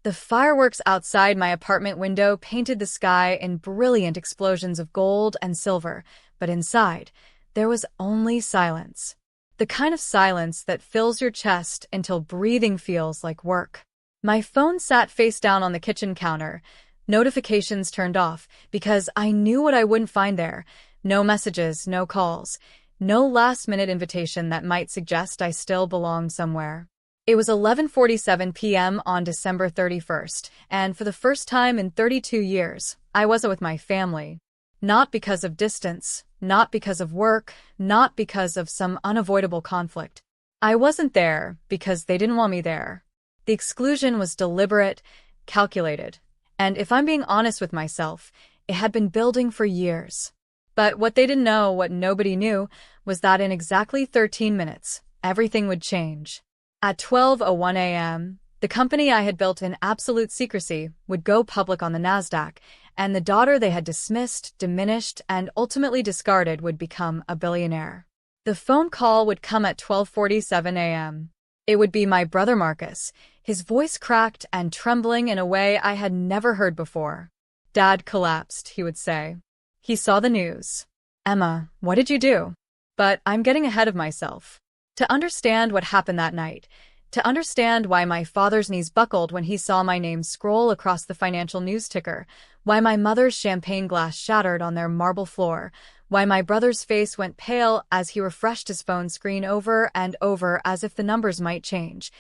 The fireworks outside my apartment window painted the sky in brilliant explosions of gold and silver, but inside, there was only silence. The kind of silence that fills your chest until breathing feels like work. My phone sat face down on the kitchen counter, notifications turned off, because I knew what I wouldn't find there. No messages, no calls, no last-minute invitation that might suggest I still belonged somewhere. It was 11:47 p.m. on December 31st, and for the first time in 32 years, I wasn't with my family. Not because of distance, not because of work, not because of some unavoidable conflict. I wasn't there because they didn't want me there. The exclusion was deliberate, calculated, and if I'm being honest with myself, it had been building for years. But what they didn't know, what nobody knew, was that in exactly 13 minutes, everything would change. At 12:01 a.m., the company I had built in absolute secrecy would go public on the NASDAQ, and the daughter they had dismissed, diminished, and ultimately discarded would become a billionaire. The phone call would come at 12:47 a.m. It would be my brother Marcus, his voice cracked and trembling in a way I had never heard before. "Dad collapsed," he would say. He saw the news. "Emma, what did you do?" But I'm getting ahead of myself. To understand what happened that night, to understand why my father's knees buckled when he saw my name scroll across the financial news ticker, why my mother's champagne glass shattered on their marble floor, why my brother's face went pale as he refreshed his phone screen over and over as if the numbers might change.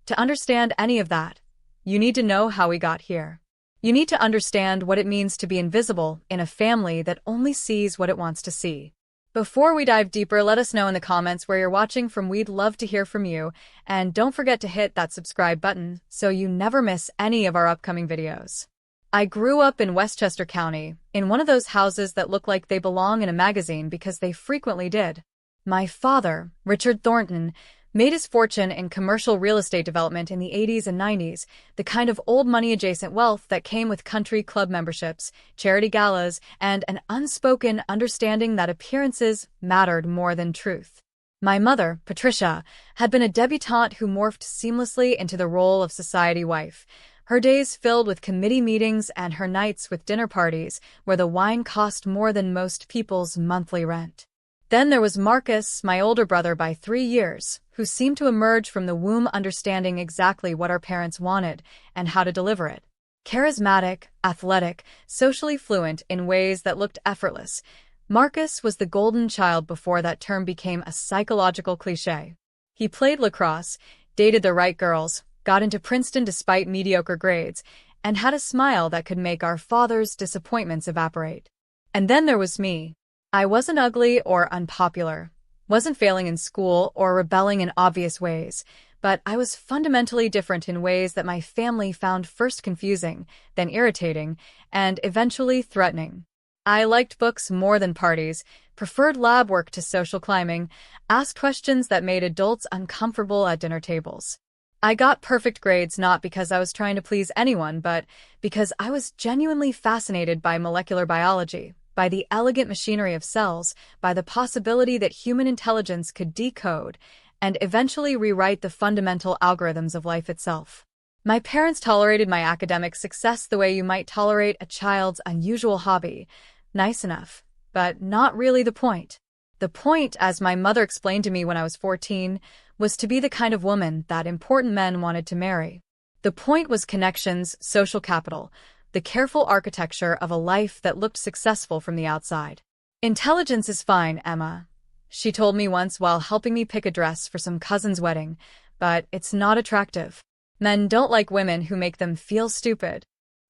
To understand any of that, you need to know how we got here. You need to understand what it means to be invisible in a family that only sees what it wants to see. Before we dive deeper, let us know in the comments where you're watching from. We'd love to hear from you, and don't forget to hit that subscribe button so you never miss any of our upcoming videos. I grew up in Westchester County, in one of those houses that look like they belong in a magazine because they frequently did. My father, Richard Thornton, made his fortune in commercial real estate development in the 80s and 90s, the kind of old money-adjacent wealth that came with country club memberships, charity galas, and an unspoken understanding that appearances mattered more than truth. My mother, Patricia, had been a debutante who morphed seamlessly into the role of society wife, her days filled with committee meetings and her nights with dinner parties where the wine cost more than most people's monthly rent. Then there was Marcus, my older brother by 3 years, who seemed to emerge from the womb understanding exactly what our parents wanted and how to deliver it. Charismatic, athletic, socially fluent in ways that looked effortless, Marcus was the golden child before that term became a psychological cliché. He played lacrosse, dated the right girls, got into Princeton despite mediocre grades, and had a smile that could make our father's disappointments evaporate. And then there was me. I wasn't ugly or unpopular, wasn't failing in school or rebelling in obvious ways, but I was fundamentally different in ways that my family found first confusing, then irritating, and eventually threatening. I liked books more than parties, preferred lab work to social climbing, asked questions that made adults uncomfortable at dinner tables. I got perfect grades not because I was trying to please anyone, but because I was genuinely fascinated by molecular biology, by the elegant machinery of cells, by the possibility that human intelligence could decode and eventually rewrite the fundamental algorithms of life itself. My parents tolerated my academic success the way you might tolerate a child's unusual hobby. Nice enough, but not really the point. The point, as my mother explained to me when I was 14, was to be the kind of woman that important men wanted to marry. The point was connections, social capital, the careful architecture of a life that looked successful from the outside. "Intelligence is fine, Emma," she told me once while helping me pick a dress for some cousin's wedding, "but it's not attractive. Men don't like women who make them feel stupid."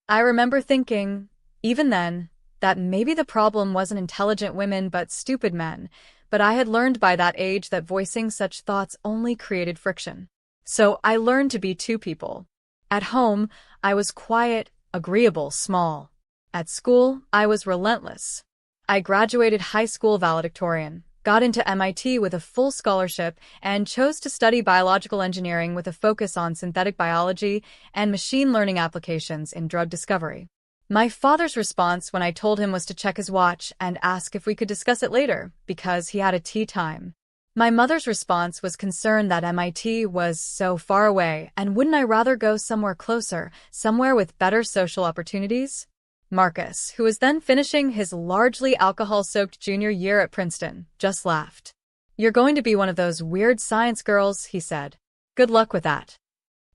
I remember thinking, even then, that maybe the problem wasn't intelligent women but stupid men, but I had learned by that age that voicing such thoughts only created friction. So I learned to be two people. At home, I was quiet, agreeable, small. At school, I was relentless. I graduated high school valedictorian, got into MIT with a full scholarship, and chose to study biological engineering with a focus on synthetic biology and machine learning applications in drug discovery. My father's response when I told him was to check his watch and ask if we could discuss it later, because he had a tea time. My mother's response was concern that MIT was so far away, and wouldn't I rather go somewhere closer, somewhere with better social opportunities? Marcus, who was then finishing his largely alcohol-soaked junior year at Princeton, just laughed. "You're going to be one of those weird science girls," he said. "Good luck with that."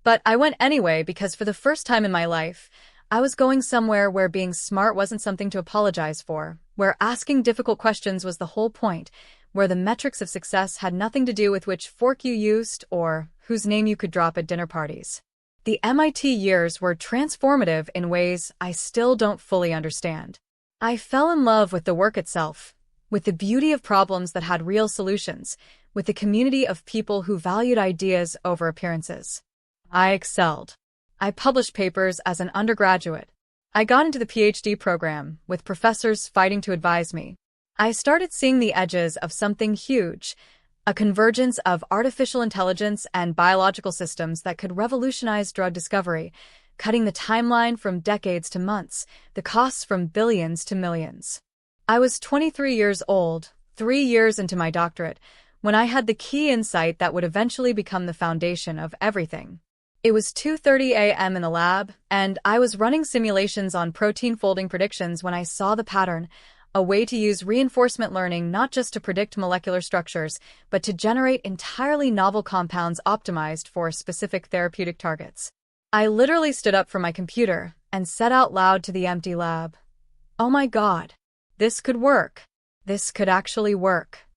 But I went anyway because for the first time in my life, I was going somewhere where being smart wasn't something to apologize for, where asking difficult questions was the whole point, where the metrics of success had nothing to do with which fork you used or whose name you could drop at dinner parties. The MIT years were transformative in ways I still don't fully understand. I fell in love with the work itself, with the beauty of problems that had real solutions, with the community of people who valued ideas over appearances. I excelled. I published papers as an undergraduate. I got into the PhD program, with professors fighting to advise me. I started seeing the edges of something huge, a convergence of artificial intelligence and biological systems that could revolutionize drug discovery, cutting the timeline from decades to months, the costs from billions to millions. I was 23 years old, 3 years into my doctorate, when I had the key insight that would eventually become the foundation of everything. It was 2:30 a.m. in the lab, and I was running simulations on protein folding predictions when I saw the pattern, a way to use reinforcement learning not just to predict molecular structures, but to generate entirely novel compounds optimized for specific therapeutic targets. I literally stood up from my computer and said out loud to the empty lab, "Oh my God, this could work. This could actually work."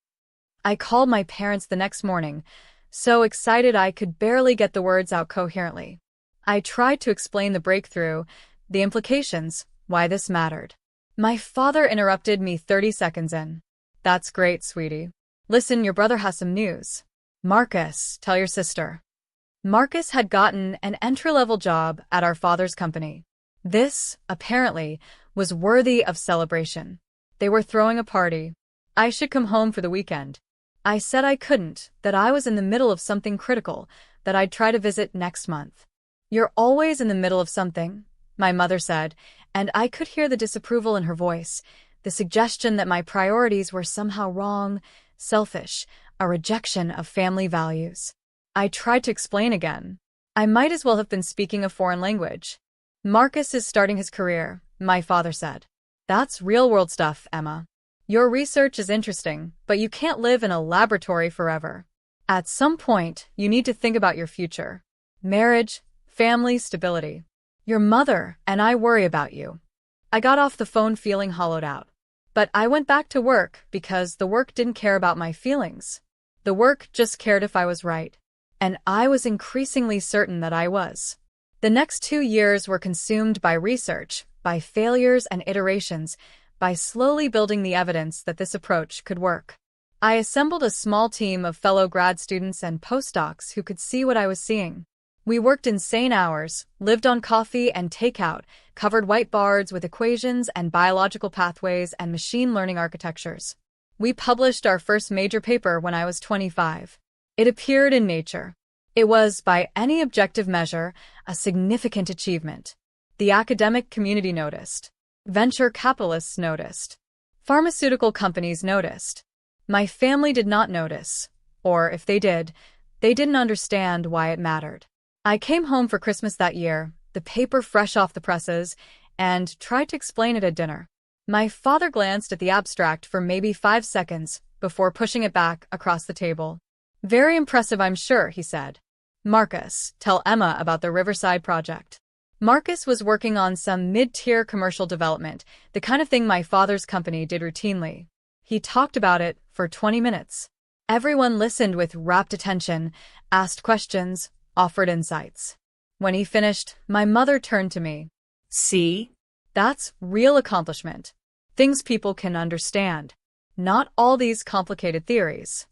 I called my parents the next morning, so excited I could barely get the words out coherently. I tried to explain the breakthrough, the implications, why this mattered. My father interrupted me 30 seconds in. "That's great, sweetie. Listen, your brother has some news. Marcus, tell your sister." Marcus had gotten an entry-level job at our father's company. This, apparently, was worthy of celebration. They were throwing a party. I should come home for the weekend. I said I couldn't, that I was in the middle of something critical, that I'd try to visit next month. "You're always in the middle of something," my mother said, and I could hear the disapproval in her voice, the suggestion that my priorities were somehow wrong, selfish, a rejection of family values. I tried to explain again. I might as well have been speaking a foreign language. "Marcus is starting his career," my father said. "That's real-world stuff, Emma. Your research is interesting, but you can't live in a laboratory forever. At some point, you need to think about your future. Marriage, family, stability. Your mother and I worry about you." I got off the phone feeling hollowed out. But I went back to work because the work didn't care about my feelings. The work just cared if I was right. And I was increasingly certain that I was. The next 2 years were consumed by research, by failures and iterations, by slowly building the evidence that this approach could work. I assembled a small team of fellow grad students and postdocs who could see what I was seeing. We worked insane hours, lived on coffee and takeout, covered whiteboards with equations and biological pathways and machine learning architectures. We published our first major paper when I was 25. It appeared in Nature. It was, by any objective measure, a significant achievement. The academic community noticed. Venture capitalists noticed. Pharmaceutical companies noticed. My family did not notice, or if they did, they didn't understand why it mattered. I came home for Christmas that year, the paper fresh off the presses, and tried to explain it at dinner. My father glanced at the abstract for maybe 5 seconds before pushing it back across the table. "Very impressive, I'm sure," he said. "Marcus, tell Emma about the Riverside project." Marcus was working on some mid-tier commercial development, the kind of thing my father's company did routinely. He talked about it for 20 minutes. Everyone listened with rapt attention, asked questions, offered insights. When he finished, my mother turned to me. "See? That's real accomplishment. Things people can understand. Not all these complicated theories."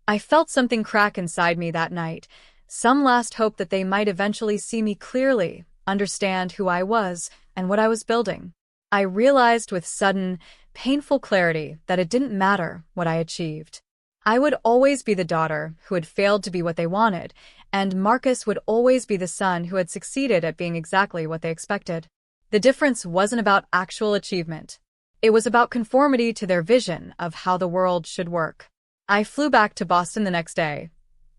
I felt something crack inside me that night, some last hope that they might eventually see me clearly, understand who I was and what I was building. I realized with sudden, painful clarity that it didn't matter what I achieved. I would always be the daughter who had failed to be what they wanted, and Marcus would always be the son who had succeeded at being exactly what they expected. The difference wasn't about actual achievement. It was about conformity to their vision of how the world should work. I flew back to Boston the next day,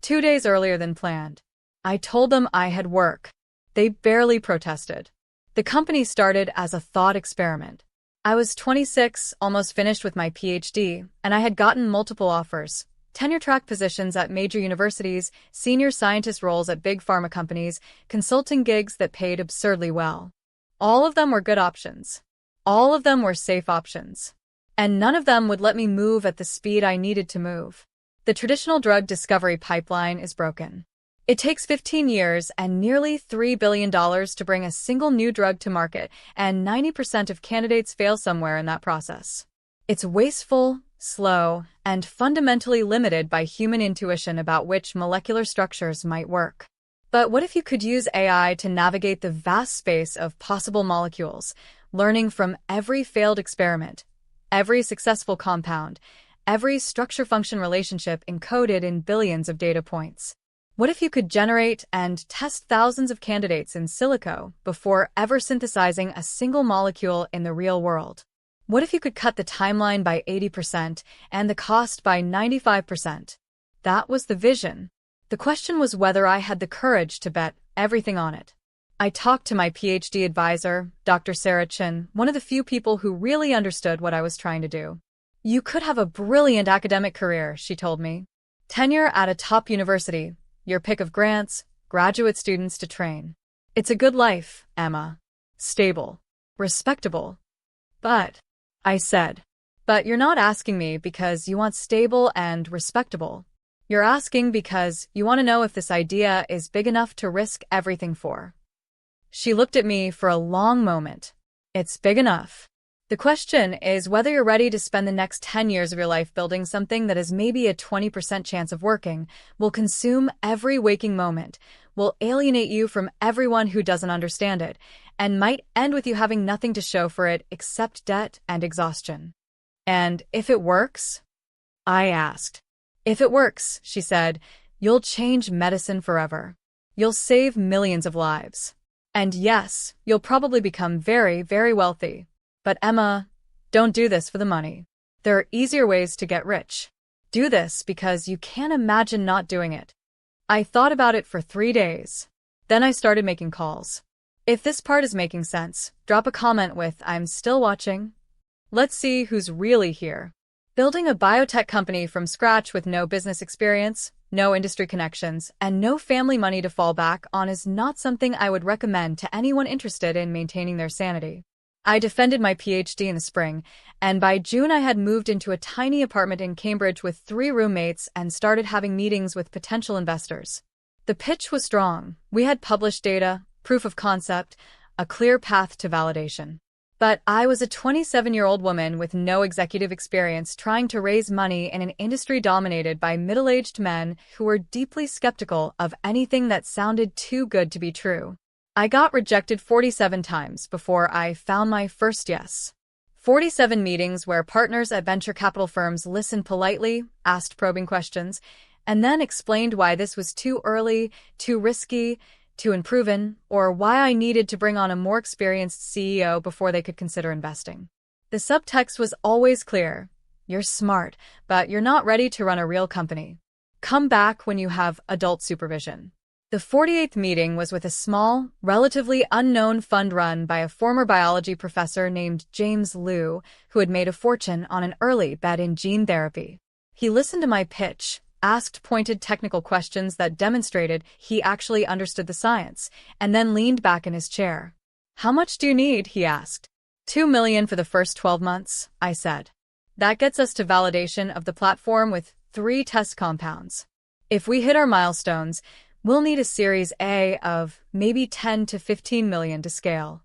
2 days earlier than planned. I told them I had work. They barely protested. The company started as a thought experiment. I was 26, almost finished with my PhD, and I had gotten multiple offers. Tenure-track positions at major universities, senior scientist roles at big pharma companies, consulting gigs that paid absurdly well. All of them were good options. All of them were safe options. And none of them would let me move at the speed I needed to move. The traditional drug discovery pipeline is broken. It takes 15 years and nearly $3 billion to bring a single new drug to market, and 90% of candidates fail somewhere in that process. It's wasteful, slow, and fundamentally limited by human intuition about which molecular structures might work. But what if you could use AI to navigate the vast space of possible molecules, learning from every failed experiment, every successful compound, every structure-function relationship encoded in billions of data points? What if you could generate and test thousands of candidates in silico before ever synthesizing a single molecule in the real world? What if you could cut the timeline by 80% and the cost by 95%? That was the vision. The question was whether I had the courage to bet everything on it. I talked to my PhD advisor, Dr. Sarah Chin, one of the few people who really understood what I was trying to do. "You could have a brilliant academic career," she told me. "Tenure at a top university, your pick of grants, graduate students to train. It's a good life, Emma. Stable. Respectable." "But," I said, "but you're not asking me because you want stable and respectable. You're asking because you want to know if this idea is big enough to risk everything for." She looked at me for a long moment. "It's big enough. The question is whether you're ready to spend the next 10 years of your life building something that has maybe a 20% chance of working, will consume every waking moment, will alienate you from everyone who doesn't understand it, and might end with you having nothing to show for it except debt and exhaustion. And if it works?" I asked. "If it works," she said, "you'll change medicine forever. You'll save millions of lives. And yes, you'll probably become very, very wealthy. But Emma, don't do this for the money. There are easier ways to get rich. Do this because you can't imagine not doing it." I thought about it for 3 days. Then I started making calls. If this part is making sense, drop a comment with "I'm still watching." Let's see who's really here. Building a biotech company from scratch with no business experience, no industry connections, and no family money to fall back on is not something I would recommend to anyone interested in maintaining their sanity. I defended my PhD in the spring, and by June I had moved into a tiny apartment in Cambridge with 3 roommates and started having meetings with potential investors. The pitch was strong. We had published data, proof of concept, a clear path to validation. But I was a 27-year-old woman with no executive experience trying to raise money in an industry dominated by middle-aged men who were deeply skeptical of anything that sounded too good to be true. I got rejected 47 times before I found my first yes. 47 meetings where partners at venture capital firms listened politely, asked probing questions, and then explained why this was too early, too risky, too unproven, or why I needed to bring on a more experienced CEO before they could consider investing. The subtext was always clear. You're smart, but you're not ready to run a real company. Come back when you have adult supervision. The 48th meeting was with a small, relatively unknown fund run by a former biology professor named James Liu, who had made a fortune on an early bet in gene therapy. He listened to my pitch, asked pointed technical questions that demonstrated he actually understood the science, and then leaned back in his chair. "How much do you need?" he asked. $2 million for the first 12 months, I said. "That gets us to validation of the platform with 3 test compounds. If we hit our milestones, we'll need a Series A of maybe 10 to 15 million to scale."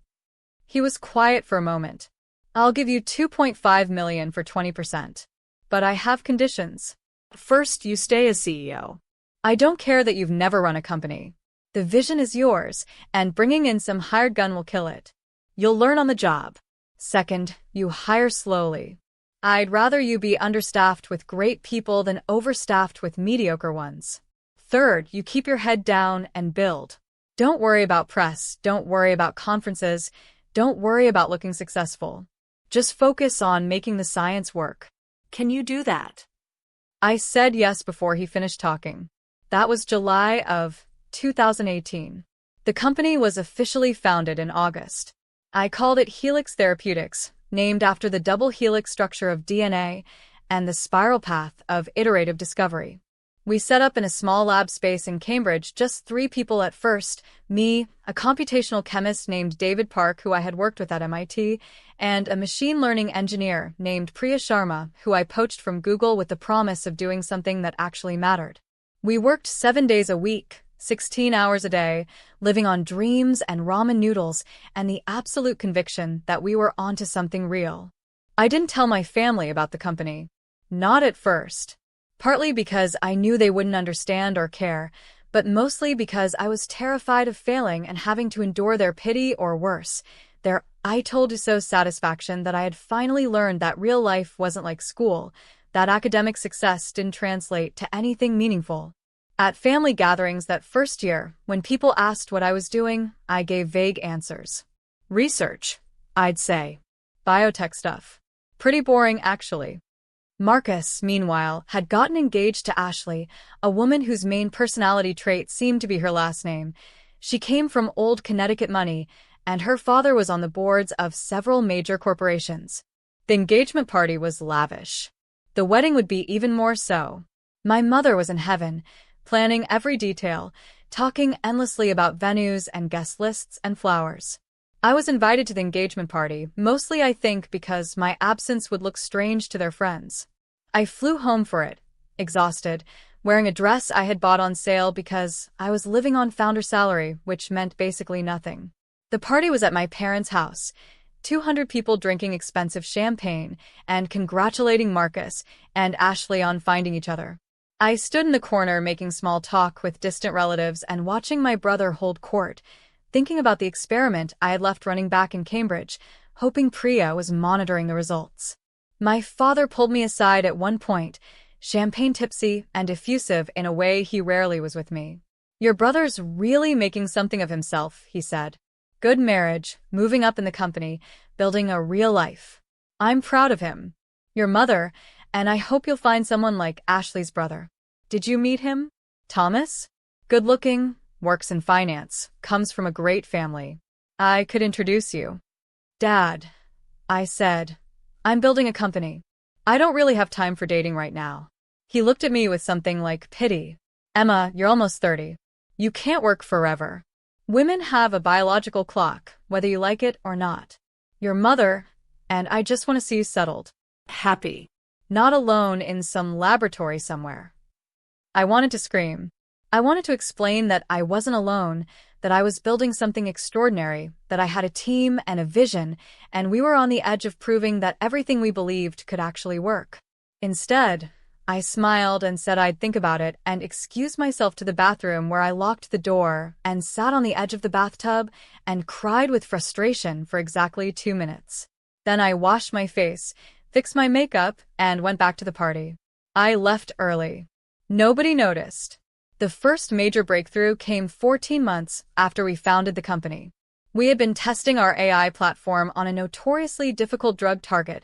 He was quiet for a moment. "I'll give you 2.5 million for 20%. But I have conditions. First, you stay as CEO. I don't care that you've never run a company. The vision is yours, and bringing in some hired gun will kill it. You'll learn on the job. Second, you hire slowly. I'd rather you be understaffed with great people than overstaffed with mediocre ones. Third, you keep your head down and build. Don't worry about press, don't worry about conferences, don't worry about looking successful. Just focus on making the science work." "Can you do that?" I said yes before he finished talking. That was July of 2018. The company was officially founded in August. I called it Helix Therapeutics, named after the double helix structure of DNA and the spiral path of iterative discovery. We set up in a small lab space in Cambridge, just 3 people at first: me, a computational chemist named David Park, who I had worked with at MIT, and a machine learning engineer named Priya Sharma, who I poached from Google with the promise of doing something that actually mattered. We worked 7 days a week, 16 hours a day, living on dreams and ramen noodles and the absolute conviction that we were onto something real. I didn't tell my family about the company. Not at first. Partly because I knew they wouldn't understand or care, but mostly because I was terrified of failing and having to endure their pity or worse, their "I told you so" satisfaction that I had finally learned that real life wasn't like school, that academic success didn't translate to anything meaningful. At family gatherings that first year, when people asked what I was doing, I gave vague answers. Research, I'd say. Biotech stuff. Pretty boring, actually. Marcus, meanwhile, had gotten engaged to Ashley, a woman whose main personality trait seemed to be her last name. She came from old Connecticut money, and her father was on the boards of several major corporations. The engagement party was lavish. The wedding would be even more so. My mother was in heaven, planning every detail, talking endlessly about venues and guest lists and flowers. I was invited to the engagement party, mostly I think because my absence would look strange to their friends. I flew home for it, exhausted, wearing a dress I had bought on sale because I was living on founder salary, which meant basically nothing. The party was at my parents' house, 200 people drinking expensive champagne and congratulating Marcus and Ashley on finding each other. I stood in the corner making small talk with distant relatives and watching my brother hold court, thinking about the experiment I had left running back in Cambridge, hoping Priya was monitoring the results. My father pulled me aside at one point, champagne tipsy and effusive in a way he rarely was with me. "Your brother's really making something of himself," he said. "Good marriage, moving up in the company, building a real life. I'm proud of him. Your mother, and I hope you'll find someone like Ashley's brother. Did you meet him? Thomas? Good-looking, works in finance, comes from a great family. I could introduce you." "Dad," I said, "I'm building a company. I don't really have time for dating right now." He looked at me with something like pity. "Emma, you're almost 30. You can't work forever. Women have a biological clock, whether you like it or not. Your mother, and I just want to see you settled. Happy. Not alone in some laboratory somewhere." I wanted to scream. I wanted to explain that I wasn't alone, that I was building something extraordinary, that I had a team and a vision, and we were on the edge of proving that everything we believed could actually work. Instead, I smiled and said I'd think about it and excused myself to the bathroom, where I locked the door and sat on the edge of the bathtub and cried with frustration for exactly 2 minutes. Then I washed my face, fixed my makeup, and went back to the party. I left early. Nobody noticed. The first major breakthrough came 14 months after we founded the company. We had been testing our AI platform on a notoriously difficult drug target,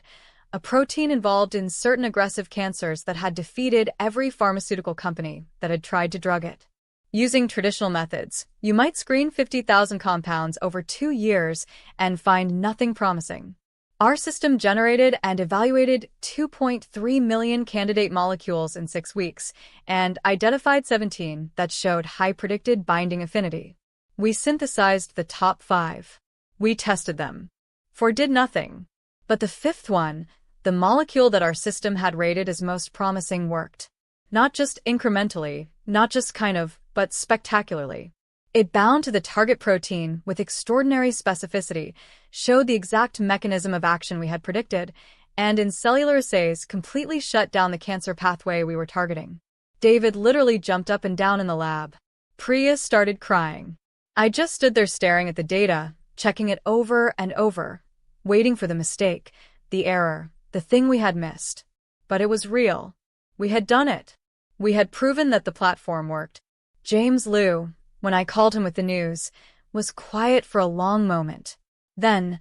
a protein involved in certain aggressive cancers that had defeated every pharmaceutical company that had tried to drug it. Using traditional methods, you might screen 50,000 compounds over 2 years and find nothing promising. Our system generated and evaluated 2.3 million candidate molecules in 6 weeks and identified 17 that showed high predicted binding affinity. We synthesized the top 5. We tested them. 4 did nothing. But the 5th one, the molecule that our system had rated as most promising, worked. Not just incrementally, not just kind of, but spectacularly. It bound to the target protein with extraordinary specificity, showed the exact mechanism of action we had predicted, and in cellular assays completely shut down the cancer pathway we were targeting. David literally jumped up and down in the lab. Priya started crying. I just stood there staring at the data, checking it over and over, waiting for the mistake, the error, the thing we had missed. But it was real. We had done it. We had proven that the platform worked. James Liu, when I called him with the news, was quiet for a long moment. Then,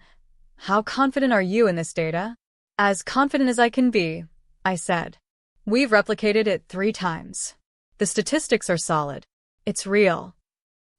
"How confident are you in this data?" "As confident as I can be," I said. We've replicated it 3 times. The statistics are solid. It's real.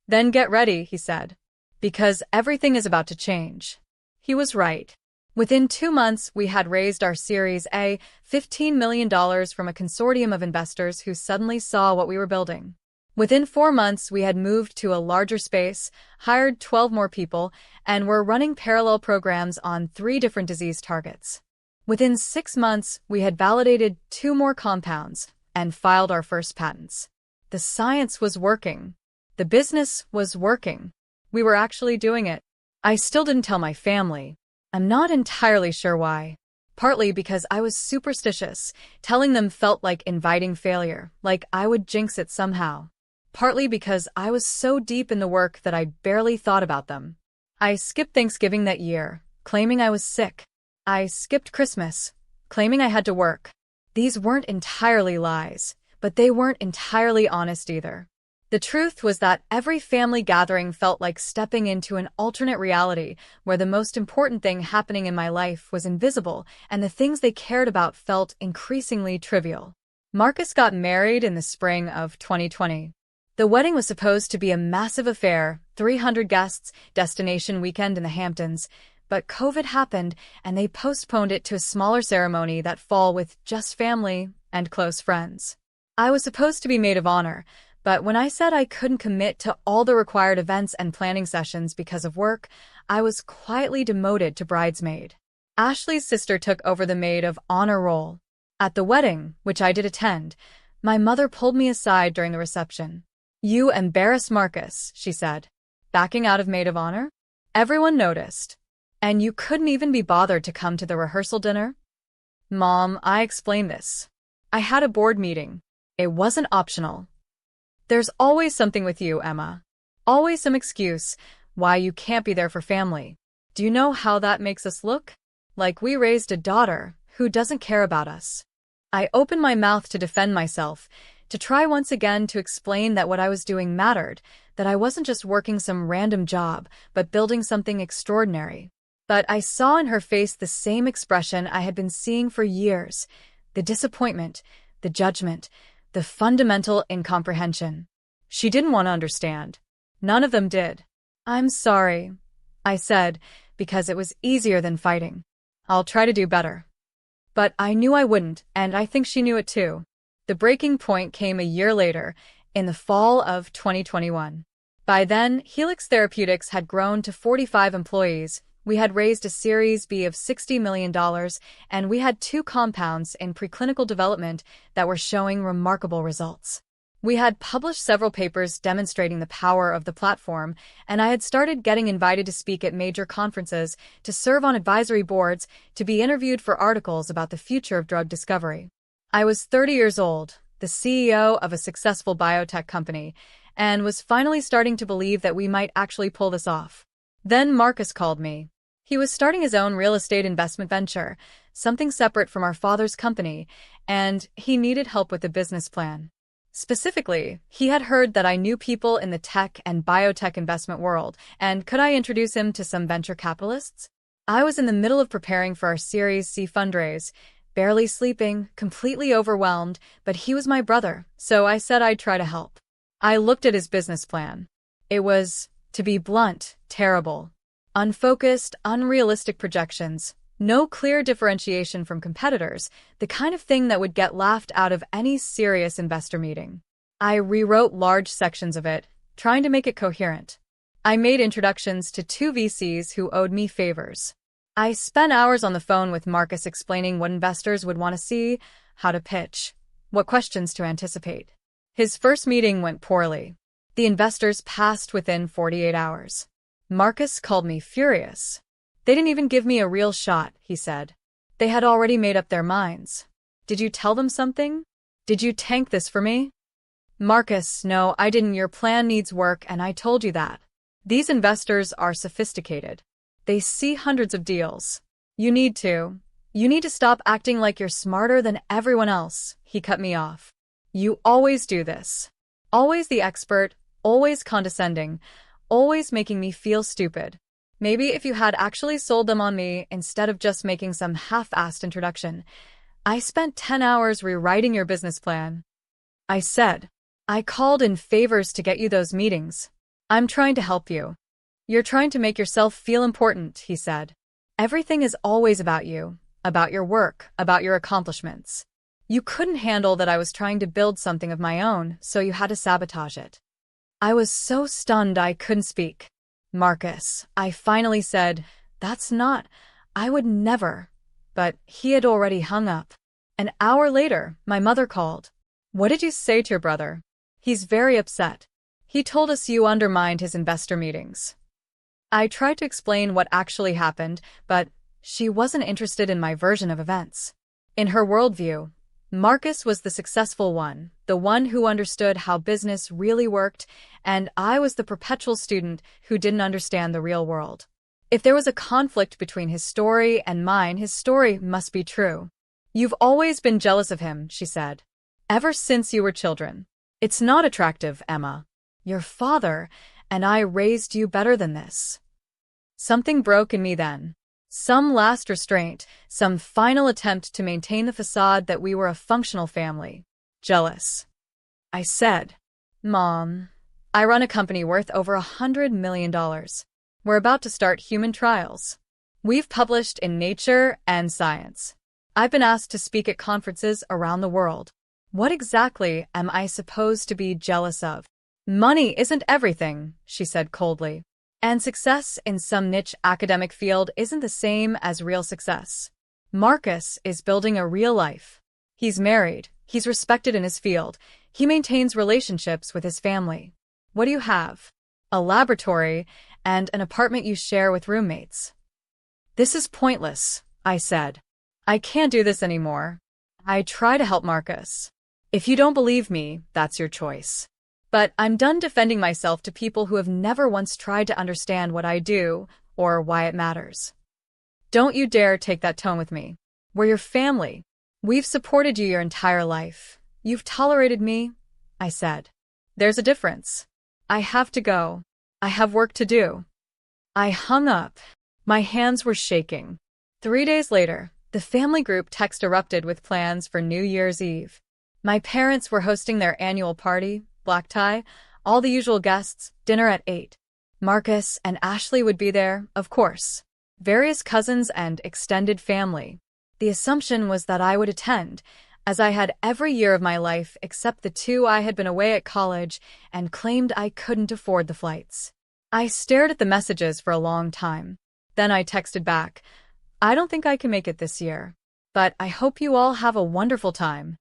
Then get ready, he said. Because everything is about to change. He was right. Within 2 months, we had raised our Series A, $15 million from a consortium of investors who suddenly saw what we were building. Within 4 months, we had moved to a larger space, hired 12 more people, and were running parallel programs on 3 different disease targets. Within 6 months, we had validated 2 more compounds and filed our first patents. The science was working. The business was working. We were actually doing it. I still didn't tell my family. I'm not entirely sure why. Partly because I was superstitious. Telling them felt like inviting failure, like I would jinx it somehow. Partly because I was so deep in the work that I barely thought about them. I skipped Thanksgiving that year, claiming I was sick. I skipped Christmas, claiming I had to work. These weren't entirely lies, but they weren't entirely honest either. The truth was that every family gathering felt like stepping into an alternate reality where the most important thing happening in my life was invisible and the things they cared about felt increasingly trivial. Marcus got married in the spring of 2020. The wedding was supposed to be a massive affair, 300 guests, destination weekend in the Hamptons, but COVID happened and they postponed it to a smaller ceremony that fall with just family and close friends. I was supposed to be maid of honor, but when I said I couldn't commit to all the required events and planning sessions because of work, I was quietly demoted to bridesmaid. Ashley's sister took over the maid of honor role. At the wedding, which I did attend, my mother pulled me aside during the reception. "You embarrass Marcus," she said. "Backing out of maid of honor?" Everyone noticed. "And you couldn't even be bothered to come to the rehearsal dinner?" "Mom, I explained this. I had a board meeting. It wasn't optional. There's always something with you, Emma. Always some excuse why you can't be there for family. Do you know how that makes us look? Like we raised a daughter who doesn't care about us." I opened my mouth to defend myself, to try once again to explain that what I was doing mattered, that I wasn't just working some random job, but building something extraordinary. But I saw in her face the same expression I had been seeing for years, the disappointment, the judgment, the fundamental incomprehension. She didn't want to understand. None of them did. "I'm sorry," I said, because it was easier than fighting. "I'll try to do better." But I knew I wouldn't, and I think she knew it too. The breaking point came a year later, in the fall of 2021. By then, Helix Therapeutics had grown to 45 employees. We had raised a Series B of $60 million, and we had 2 compounds in preclinical development that were showing remarkable results. We had published several papers demonstrating the power of the platform, and I had started getting invited to speak at major conferences, to serve on advisory boards, to be interviewed for articles about the future of drug discovery. I was 30 years old, the CEO of a successful biotech company, and was finally starting to believe that we might actually pull this off. Then Marcus called me. He was starting his own real estate investment venture, something separate from our father's company, and he needed help with the business plan. Specifically, he had heard that I knew people in the tech and biotech investment world, and could I introduce him to some venture capitalists? I was in the middle of preparing for our Series C fundraise, barely sleeping, completely overwhelmed, but he was my brother, so I said I'd try to help. I looked at his business plan. It was, to be blunt, terrible. Unfocused, unrealistic projections, no clear differentiation from competitors, the kind of thing that would get laughed out of any serious investor meeting. I rewrote large sections of it, trying to make it coherent. I made introductions to 2 VCs who owed me favors. I spent hours on the phone with Marcus explaining what investors would want to see, how to pitch, what questions to anticipate. His first meeting went poorly. The investors passed within 48 hours. Marcus called me furious. "They didn't even give me a real shot," he said. "They had already made up their minds. Did you tell them something? Did you tank this for me?" "Marcus, no, I didn't. Your plan needs work, and I told you that. These investors are sophisticated. They see hundreds of deals. You need to stop acting like you're smarter than everyone else," he cut me off. "You always do this. Always the expert, always condescending, always making me feel stupid. Maybe if you had actually sold them on me instead of just making some half-assed introduction, I spent 10 hours rewriting your business plan. I said, I called in favors to get you those meetings. I'm trying to help you. You're trying to make yourself feel important, he said. Everything is always about you, about your work, about your accomplishments. You couldn't handle that I was trying to build something of my own, so you had to sabotage it. I was so stunned I couldn't speak. Marcus, I finally said, that's not, I would never. But he had already hung up. An hour later, my mother called. What did you say to your brother? He's very upset. He told us you undermined his investor meetings. I tried to explain what actually happened, but she wasn't interested in my version of events. In her worldview, Marcus was the successful one, the one who understood how business really worked, and I was the perpetual student who didn't understand the real world. If there was a conflict between his story and mine, his story must be true. You've always been jealous of him, she said. Ever since you were children. It's not attractive, Emma. Your father and I raised you better than this. Something broke in me then. Some last restraint, some final attempt to maintain the facade that we were a functional family. Jealous. I said, Mom, I run a company worth over $100 million. We're about to start human trials. We've published in Nature and Science. I've been asked to speak at conferences around the world. What exactly am I supposed to be jealous of? Money isn't everything, she said coldly. And success in some niche academic field isn't the same as real success. Marcus is building a real life. He's married, he's respected in his field, he maintains relationships with his family. What do you have? A laboratory and an apartment you share with roommates. This is pointless, I said. I can't do this anymore. I try to help Marcus. If you don't believe me, that's your choice. But I'm done defending myself to people who have never once tried to understand what I do or why it matters. Don't you dare take that tone with me. We're your family. We've supported you your entire life. You've tolerated me, I said. There's a difference. I have to go. I have work to do. I hung up. My hands were shaking. 3 days later, the family group text erupted with plans for New Year's Eve. My parents were hosting their annual party, black tie, all the usual guests, dinner at 8. Marcus and Ashley would be there, of course. Various cousins and extended family. The assumption was that I would attend, as I had every year of my life except the 2 I had been away at college and claimed I couldn't afford the flights. I stared at the messages for a long time. Then I texted back, I don't think I can make it this year, but I hope you all have a wonderful time.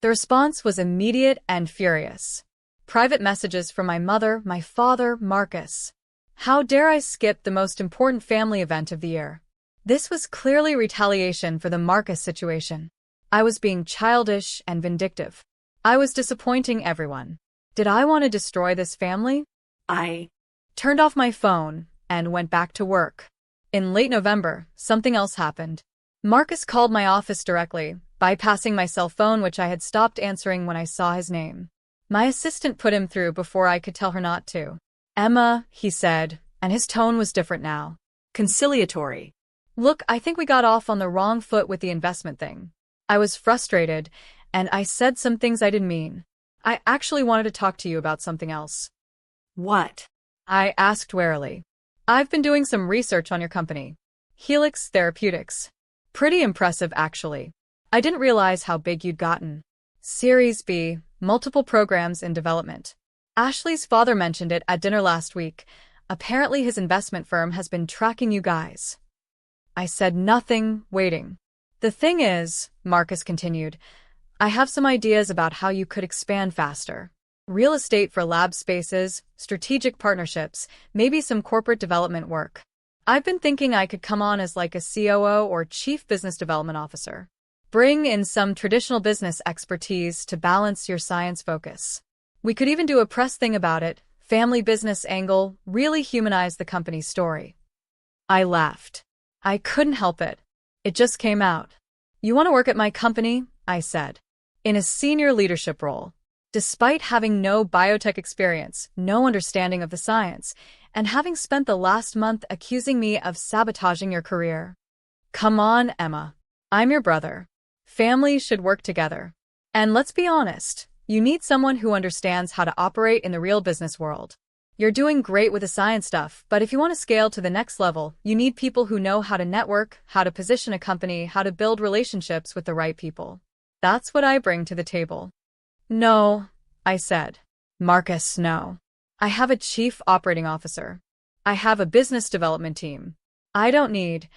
The response was immediate and furious. Private messages from my mother, my father, Marcus. How dare I skip the most important family event of the year? This was clearly retaliation for the Marcus situation. I was being childish and vindictive. I was disappointing everyone. Did I want to destroy this family? I turned off my phone and went back to work. In late November, something else happened. Marcus called my office directly, bypassing my cell phone, which I had stopped answering when I saw his name. My assistant put him through before I could tell her not to. Emma, he said, and his tone was different now. Conciliatory. Look, I think we got off on the wrong foot with the investment thing. I was frustrated, and I said some things I didn't mean. I actually wanted to talk to you about something else. What? I asked warily. I've been doing some research on your company. Helix Therapeutics. Pretty impressive, actually. I didn't realize how big you'd gotten. Series B, multiple programs in development. Ashley's father mentioned it at dinner last week. Apparently his investment firm has been tracking you guys. I said nothing, waiting. The thing is, Marcus continued, I have some ideas about how you could expand faster. Real estate for lab spaces, strategic partnerships, maybe some corporate development work. I've been thinking I could come on as like a COO or Chief Business Development Officer. Bring in some traditional business expertise to balance your science focus. We could even do a press thing about it, family business angle, really humanize the company's story. I laughed. I couldn't help it. It just came out. You want to work at my company? I said. In a senior leadership role. Despite having no biotech experience, no understanding of the science, and having spent the last month accusing me of sabotaging your career. Come on, Emma. I'm your brother. Families should work together. And let's be honest, you need someone who understands how to operate in the real business world. You're doing great with the science stuff, but if you want to scale to the next level, you need people who know how to network, how to position a company, how to build relationships with the right people. That's what I bring to the table. No, I said. Marcus, no. I have a chief operating officer. I have a business development team. I don't need...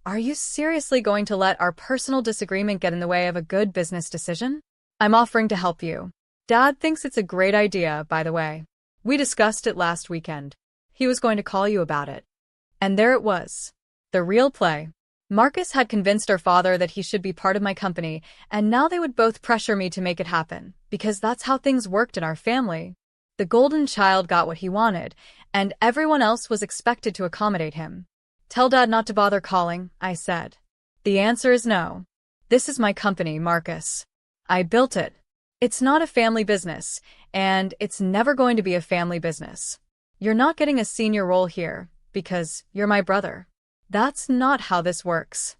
Are you seriously going to let our personal disagreement get in the way of a good business decision? I'm offering to help you. Dad thinks it's a great idea, by the way. We discussed it last weekend. He was going to call you about it. And there it was. The real play. Marcus had convinced our father that he should be part of my company, and now they would both pressure me to make it happen, because that's how things worked in our family. The golden child got what he wanted, and everyone else was expected to accommodate him. Tell Dad not to bother calling, I said. The answer is no. This is my company, Marcus. I built it. It's not a family business, and it's never going to be a family business. You're not getting a senior role here, because you're my brother. That's not how this works.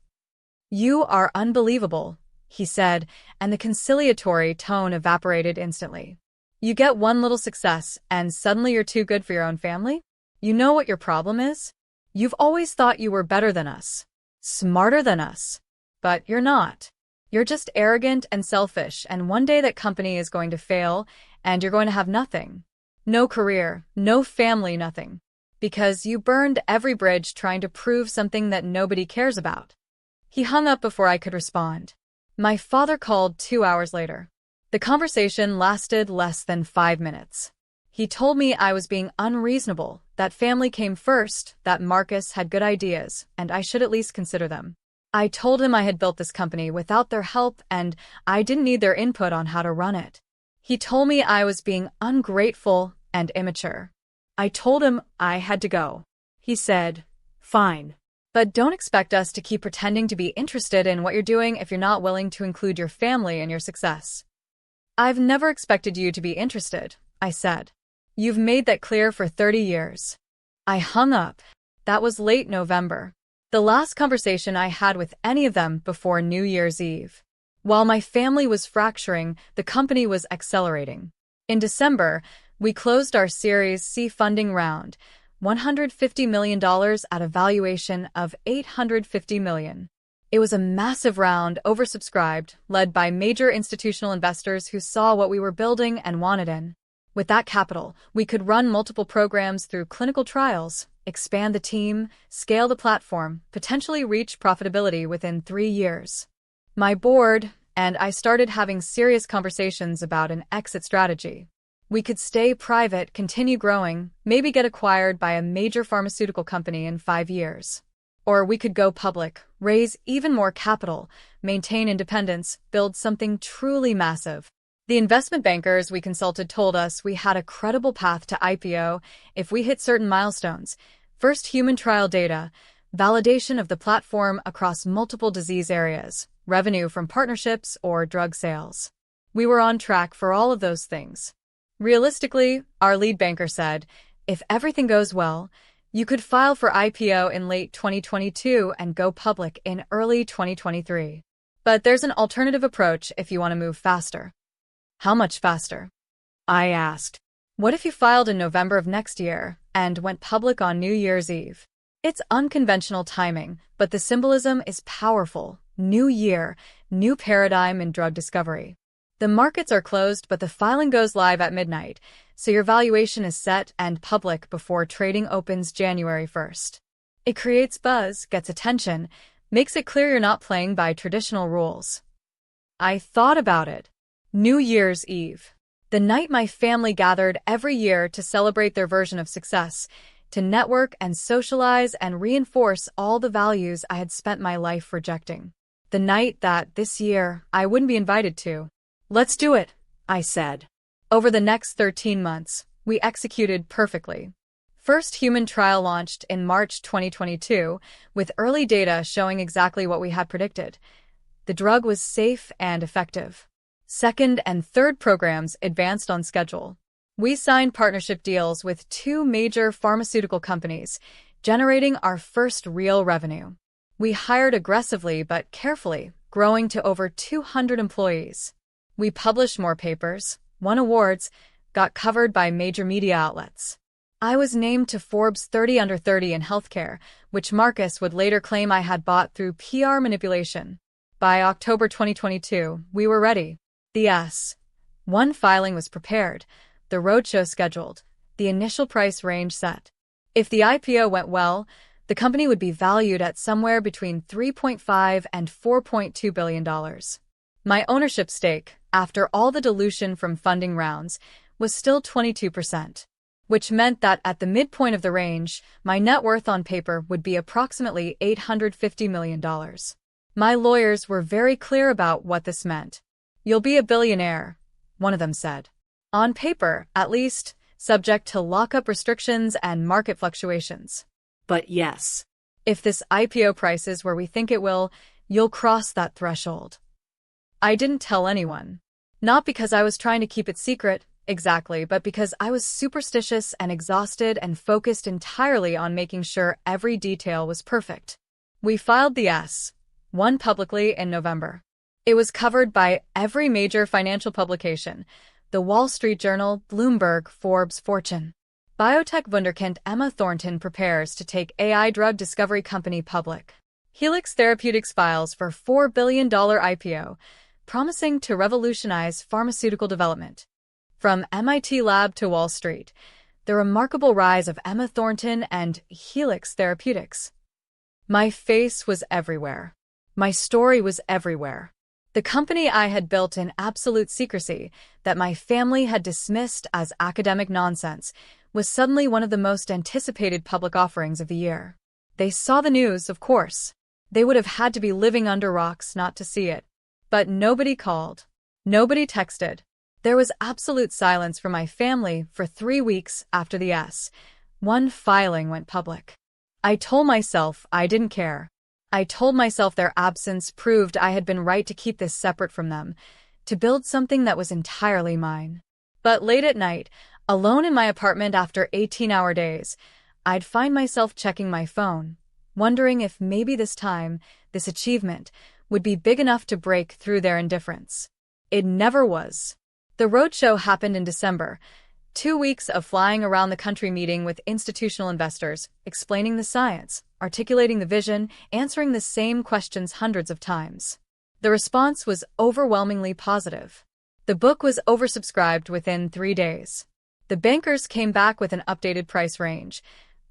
You are unbelievable, he said, and the conciliatory tone evaporated instantly. You get one little success, and suddenly you're too good for your own family? You know what your problem is? You've always thought you were better than us, smarter than us. But you're not. You're just arrogant and selfish, and one day that company is going to fail, and you're going to have nothing. No career, no family, nothing. Because you burned every bridge trying to prove something that nobody cares about. He hung up before I could respond. My father called 2 hours later. The conversation lasted less than 5 minutes. He told me I was being unreasonable, that family came first, that Marcus had good ideas, and I should at least consider them. I told him I had built this company without their help, and I didn't need their input on how to run it. He told me I was being ungrateful and immature. I told him I had to go. He said, fine. But don't expect us to keep pretending to be interested in what you're doing if you're not willing to include your family in your success. I've never expected you to be interested, I said. You've made that clear for 30 years. I hung up. That was late November. The last conversation I had with any of them before New Year's Eve. While my family was fracturing, the company was accelerating. In December, we closed our Series C funding round, $150 million at a valuation of $850 million. It was a massive round, oversubscribed, led by major institutional investors who saw what we were building and wanted in. With that capital, we could run multiple programs through clinical trials, expand the team, scale the platform, potentially reach profitability within 3 years. My board and I started having serious conversations about an exit strategy. We could stay private, continue growing, maybe get acquired by a major pharmaceutical company in 5 years. Or we could go public, raise even more capital, maintain independence, build something truly massive. The investment bankers we consulted told us we had a credible path to IPO if we hit certain milestones. First human trial data, validation of the platform across multiple disease areas, revenue from partnerships or drug sales. We were on track for all of those things. Realistically, our lead banker said, if everything goes well, you could file for IPO in late 2022 and go public in early 2023. But there's an alternative approach if you want to move faster. How much faster? I asked. What if you filed in November of next year and went public on New Year's Eve? It's unconventional timing, but the symbolism is powerful. New year, new paradigm in drug discovery. The markets are closed, but the filing goes live at midnight, so your valuation is set and public before trading opens January 1st. It creates buzz, gets attention, makes it clear you're not playing by traditional rules. I thought about it. New Year's Eve. The night my family gathered every year to celebrate their version of success, to network and socialize and reinforce all the values I had spent my life rejecting. The night that, this year, I wouldn't be invited to. Let's do it, I said. Over the next 13 months, we executed perfectly. First human trial launched in March 2022, with early data showing exactly what we had predicted. The drug was safe and effective. Second and third programs advanced on schedule. We signed partnership deals with 2 major pharmaceutical companies, generating our first real revenue. We hired aggressively but carefully, growing to over 200 employees. We published more papers, won awards, got covered by major media outlets. I was named to Forbes 30 Under 30 in healthcare, which Marcus would later claim I had bought through PR manipulation. By October 2022, we were ready. The S-1 filing was prepared, the roadshow scheduled, the initial price range set. If the IPO went well, the company would be valued at somewhere between $3.5 and $4.2 billion. My ownership stake, after all the dilution from funding rounds, was still 22%, which meant that at the midpoint of the range, my net worth on paper would be approximately $850 million. My lawyers were very clear about what this meant. "You'll be a billionaire," one of them said. "On paper, at least, subject to lockup restrictions and market fluctuations. But yes, if this IPO price is where we think it will, you'll cross that threshold." I didn't tell anyone. Not because I was trying to keep it secret, exactly, but because I was superstitious and exhausted and focused entirely on making sure every detail was perfect. We filed the S-1 publicly in November. It was covered by every major financial publication: The Wall Street Journal, Bloomberg, Forbes, Fortune. Biotech wunderkind Emma Thornton prepares to take AI drug discovery company public. Helix Therapeutics files for $4 billion IPO, promising to revolutionize pharmaceutical development. From MIT lab to Wall Street, the remarkable rise of Emma Thornton and Helix Therapeutics. My face was everywhere. My story was everywhere. The company I had built in absolute secrecy, that my family had dismissed as academic nonsense, was suddenly one of the most anticipated public offerings of the year. They saw the news, of course. They would have had to be living under rocks not to see it. But nobody called. Nobody texted. There was absolute silence from my family for 3 weeks after the S-1 filing went public. I told myself I didn't care. I told myself their absence proved I had been right to keep this separate from them, to build something that was entirely mine. But late at night, alone in my apartment after 18-hour days, I'd find myself checking my phone, wondering if maybe this time, this achievement, would be big enough to break through their indifference. It never was. The roadshow happened in December, 2 weeks of flying around the country meeting with institutional investors, explaining the science, articulating the vision, answering the same questions hundreds of times. The response was overwhelmingly positive. The book was oversubscribed within 3 days. The bankers came back with an updated price range.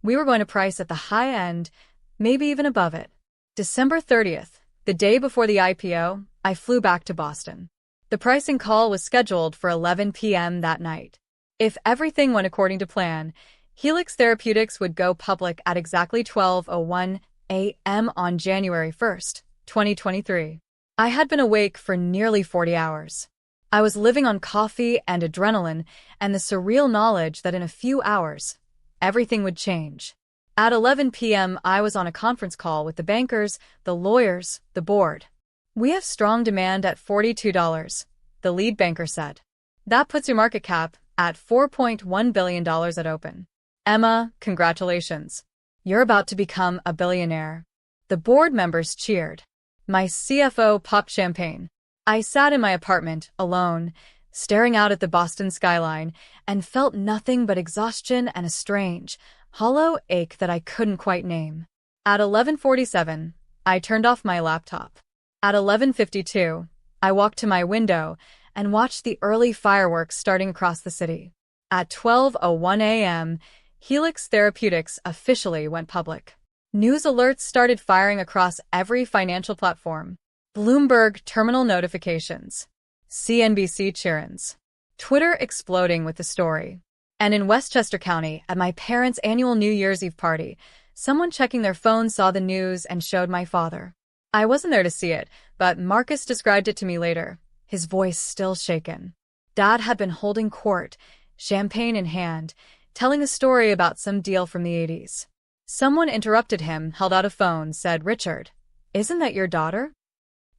We were going to price at the high end, maybe even above it. December 30th, the day before the IPO, I flew back to Boston. The pricing call was scheduled for 11 p.m. that night. If everything went according to plan, Helix Therapeutics would go public at exactly 12:01 a.m. on January 1st, 2023. I had been awake for nearly 40 hours. I was living on coffee and adrenaline and the surreal knowledge that in a few hours, everything would change. At 11 p.m., I was on a conference call with the bankers, the lawyers, the board. "We have strong demand at $42, the lead banker said. "That puts your market cap at $4.1 billion at open. Emma, congratulations. You're about to become a billionaire." The board members cheered. My CFO popped champagne. I sat in my apartment, alone, staring out at the Boston skyline, and felt nothing but exhaustion and a strange, hollow ache that I couldn't quite name. At 11:47, I turned off my laptop. At 11:52, I walked to my window and watched the early fireworks starting across the city. At 12:01 a.m., Helix Therapeutics officially went public. News alerts started firing across every financial platform. Bloomberg terminal notifications. CNBC cheer-ins. Twitter exploding with the story. And in Westchester County, at my parents' annual New Year's Eve party, someone checking their phone saw the news and showed my father. I wasn't there to see it, but Marcus described it to me later, his voice still shaken. Dad had been holding court, champagne in hand, telling a story about some deal from the 80s. Someone interrupted him, held out a phone, said, "Richard, isn't that your daughter?"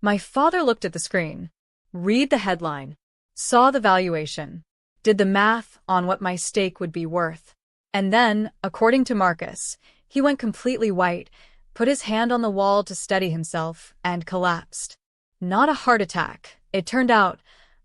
My father looked at the screen, read the headline, saw the valuation, did the math on what my stake would be worth. And then, according to Marcus, he went completely white, put his hand on the wall to steady himself, and collapsed. Not a heart attack, it turned out,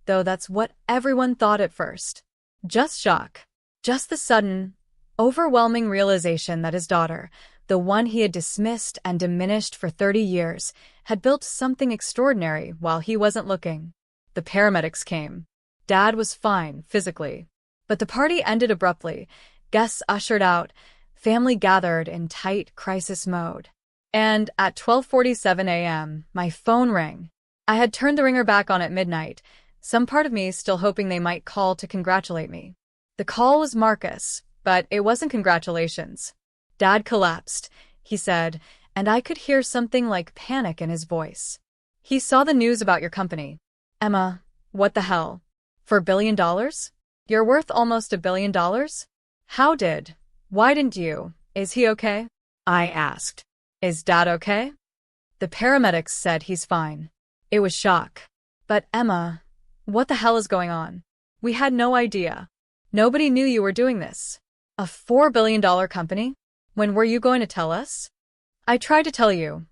though that's what everyone thought at first. Just shock. Just the sudden, overwhelming realization that his daughter, the one he had dismissed and diminished for 30 years, had built something extraordinary while he wasn't looking. The paramedics came. Dad was fine, physically. But the party ended abruptly. Guests ushered out. Family gathered in tight crisis mode. And at 12:47 a.m., my phone rang. I had turned the ringer back on at midnight, some part of me still hoping they might call to congratulate me. The call was Marcus, but it wasn't congratulations. Dad collapsed, he said, and I could hear something like panic in his voice. He saw the news about your company. Emma, what the hell? For $1 billion? You're worth almost $1 billion? How did? Why didn't you? Is he okay? I asked. Is Dad okay? The paramedics said he's fine. It was shock. But Emma, what the hell is going on? We had no idea. Nobody knew you were doing this. A $4 billion company? When were you going to tell us? I tried to tell you,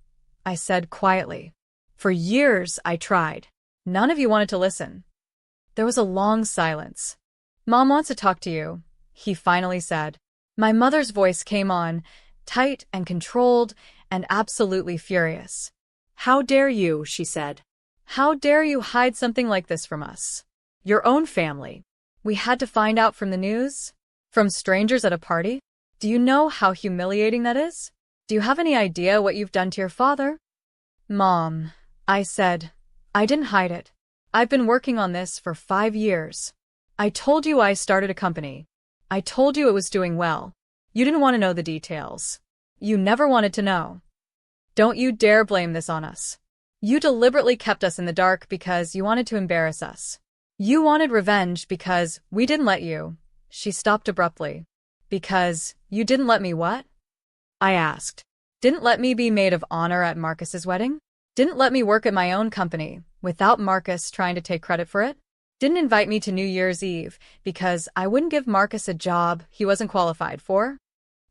I said quietly. For years I tried. None of you wanted to listen. There was a long silence. Mom wants to talk to you, he finally said. My mother's voice came on, tight and controlled and absolutely furious. How dare you, she said. How dare you hide something like this from us? Your own family. We had to find out from the news? From strangers at a party? Do you know how humiliating that is? Do you have any idea what you've done to your father? Mom, I said, I didn't hide it. I've been working on this for 5 years. I told you I started a company. I told you it was doing well. You didn't want to know the details. You never wanted to know. Don't you dare blame this on us. You deliberately kept us in the dark because you wanted to embarrass us. You wanted revenge because we didn't let you. She stopped abruptly. Because you didn't let me what? I asked. Didn't let me be maid of honor at Marcus's wedding? Didn't let me work at my own company without Marcus trying to take credit for it? Didn't invite me to New Year's Eve because I wouldn't give Marcus a job he wasn't qualified for?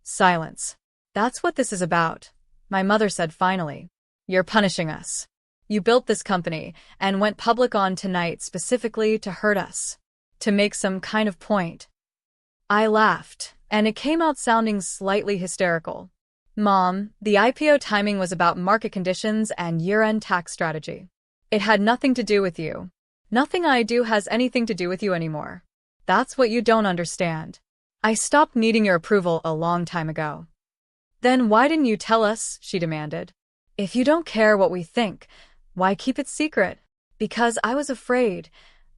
Silence. That's what this is about, my mother said finally. You're punishing us. You built this company and went public on tonight specifically to hurt us, to make some kind of point. I laughed, and it came out sounding slightly hysterical. Mom, the IPO timing was about market conditions and year-end tax strategy. It had nothing to do with you. Nothing I do has anything to do with you anymore. That's what you don't understand. I stopped needing your approval a long time ago. Then why didn't you tell us, she demanded. If you don't care what we think, why keep it secret? Because I was afraid,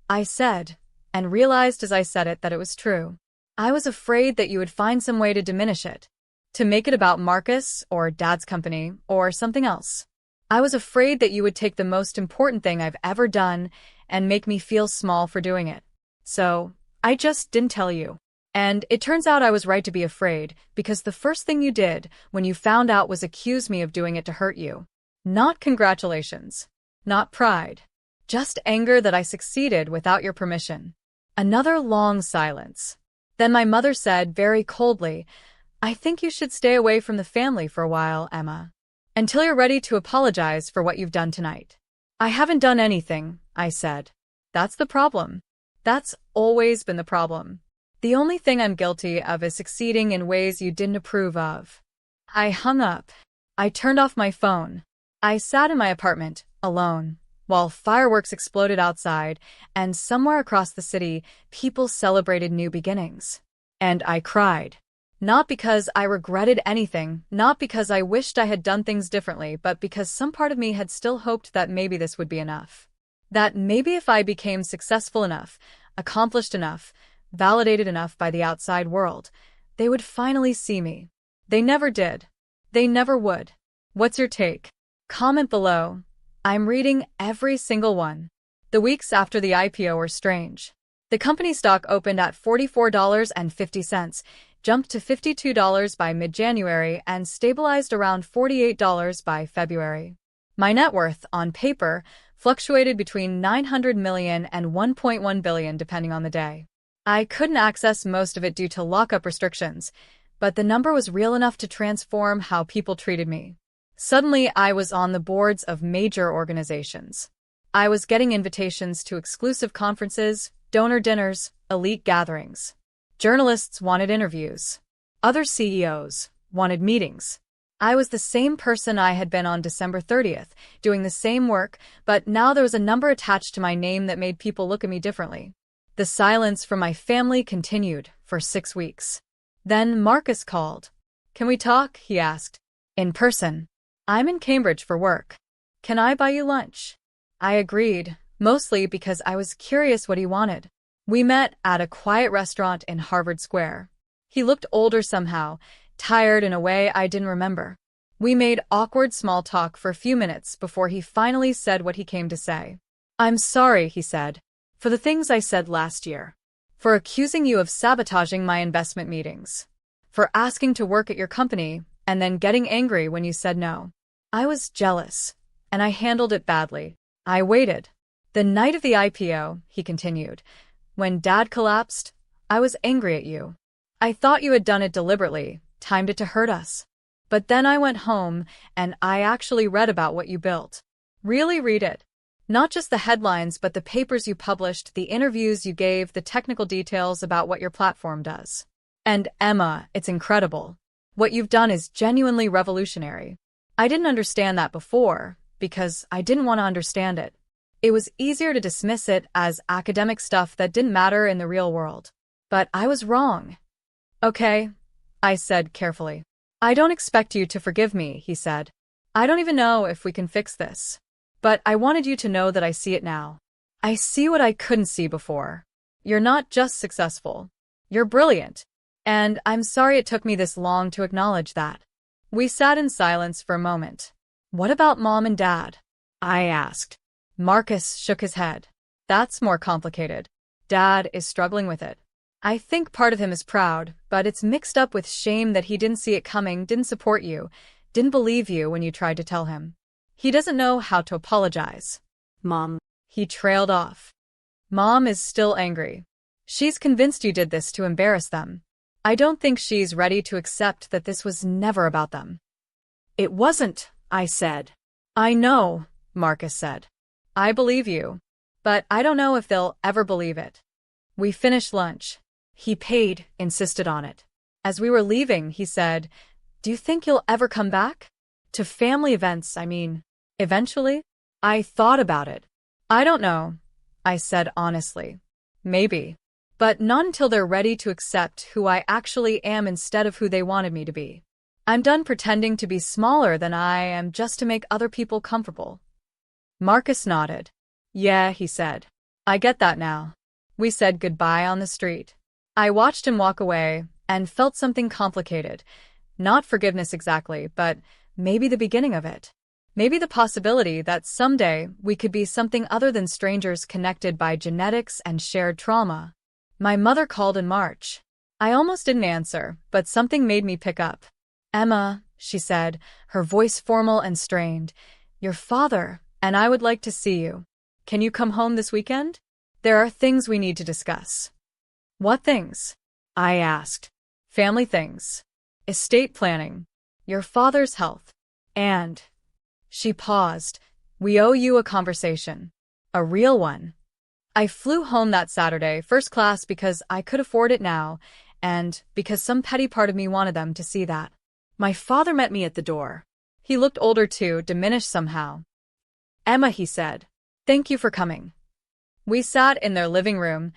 I said, and realized as I said it that it was true. I was afraid that you would find some way to diminish it, to make it about Marcus or Dad's company or something else. I was afraid that you would take the most important thing I've ever done and make me feel small for doing it. So, I just didn't tell you. And it turns out I was right to be afraid, because the first thing you did when you found out was accuse me of doing it to hurt you. Not congratulations. Not pride. Just anger that I succeeded without your permission. Another long silence. Then my mother said very coldly, I think you should stay away from the family for a while, Emma. Until you're ready to apologize for what you've done tonight. I haven't done anything, I said. That's the problem. That's always been the problem. The only thing I'm guilty of is succeeding in ways you didn't approve of. I hung up. I turned off my phone. I sat in my apartment, alone, while fireworks exploded outside, and somewhere across the city, people celebrated new beginnings. And I cried. Not because I regretted anything, not because I wished I had done things differently, but because some part of me had still hoped that maybe this would be enough. That maybe if I became successful enough, accomplished enough, validated enough by the outside world, they would finally see me. They never did. They never would. What's your take? Comment below. I'm reading every single one. The weeks after the IPO were strange. The company stock opened at $44.50, jumped to $52 by mid-January, and stabilized around $48 by February. My net worth, on paper, fluctuated between $900 million and $1.1 billion depending on the day. I couldn't access most of it due to lockup restrictions, but the number was real enough to transform how people treated me. Suddenly, I was on the boards of major organizations. I was getting invitations to exclusive conferences, donor dinners, elite gatherings. Journalists wanted interviews. Other CEOs wanted meetings. I was the same person I had been on December 30th, doing the same work, but now there was a number attached to my name that made people look at me differently. The silence from my family continued for 6 weeks. Then Marcus called. "Can we talk?" he asked. "In person. I'm in Cambridge for work. Can I buy you lunch?" I agreed, mostly because I was curious what he wanted. We met at a quiet restaurant in Harvard Square. He looked older somehow, tired in a way I didn't remember. We made awkward small talk for a few minutes before he finally said what he came to say. "I'm sorry," he said, "for the things I said last year. For accusing you of sabotaging my investment meetings. For asking to work at your company and then getting angry when you said no. I was jealous, and I handled it badly. I waited. The night of the IPO," he continued, "when Dad collapsed, I was angry at you. I thought you had done it deliberately, timed it to hurt us. But then I went home and I actually read about what you built. Really read it. Not just the headlines, but the papers you published, the interviews you gave, the technical details about what your platform does. And Emma, it's incredible. What you've done is genuinely revolutionary. I didn't understand that before, because I didn't want to understand it. It was easier to dismiss it as academic stuff that didn't matter in the real world. But I was wrong." "Okay," I said carefully. "I don't expect you to forgive me," he said. "I don't even know if we can fix this. But I wanted you to know that I see it now. I see what I couldn't see before. You're not just successful. You're brilliant. And I'm sorry it took me this long to acknowledge that." We sat in silence for a moment. "What about Mom and Dad?" I asked. Marcus shook his head. "That's more complicated. Dad is struggling with it. I think part of him is proud, but it's mixed up with shame that he didn't see it coming, didn't support you, didn't believe you when you tried to tell him. He doesn't know how to apologize." "Mom," he trailed off. "Mom is still angry. She's convinced you did this to embarrass them. I don't think she's ready to accept that this was never about them." "It wasn't," I said. "I know," Marcus said. "I believe you, but I don't know if they'll ever believe it." We finished lunch. He paid, insisted on it. As we were leaving, he said, "Do you think you'll ever come back? To family events, I mean. Eventually?" I thought about it. "I don't know," I said honestly. "Maybe. But not until they're ready to accept who I actually am instead of who they wanted me to be. I'm done pretending to be smaller than I am just to make other people comfortable." Marcus nodded. "Yeah," he said. "I get that now." We said goodbye on the street. I watched him walk away and felt something complicated. Not forgiveness exactly, but maybe the beginning of it. Maybe the possibility that someday we could be something other than strangers connected by genetics and shared trauma. My mother called in March. I almost didn't answer, but something made me pick up. "Emma," she said, her voice formal and strained, "your father and I would like to see you. Can you come home this weekend? There are things we need to discuss." "What things?" I asked. "Family things. Estate planning. Your father's health. And..." She paused. "We owe you a conversation. A real one." I flew home that Saturday, first class, because I could afford it now, and because some petty part of me wanted them to see that. My father met me at the door. He looked older too, diminished somehow. "Emma," he said, "thank you for coming." We sat in their living room,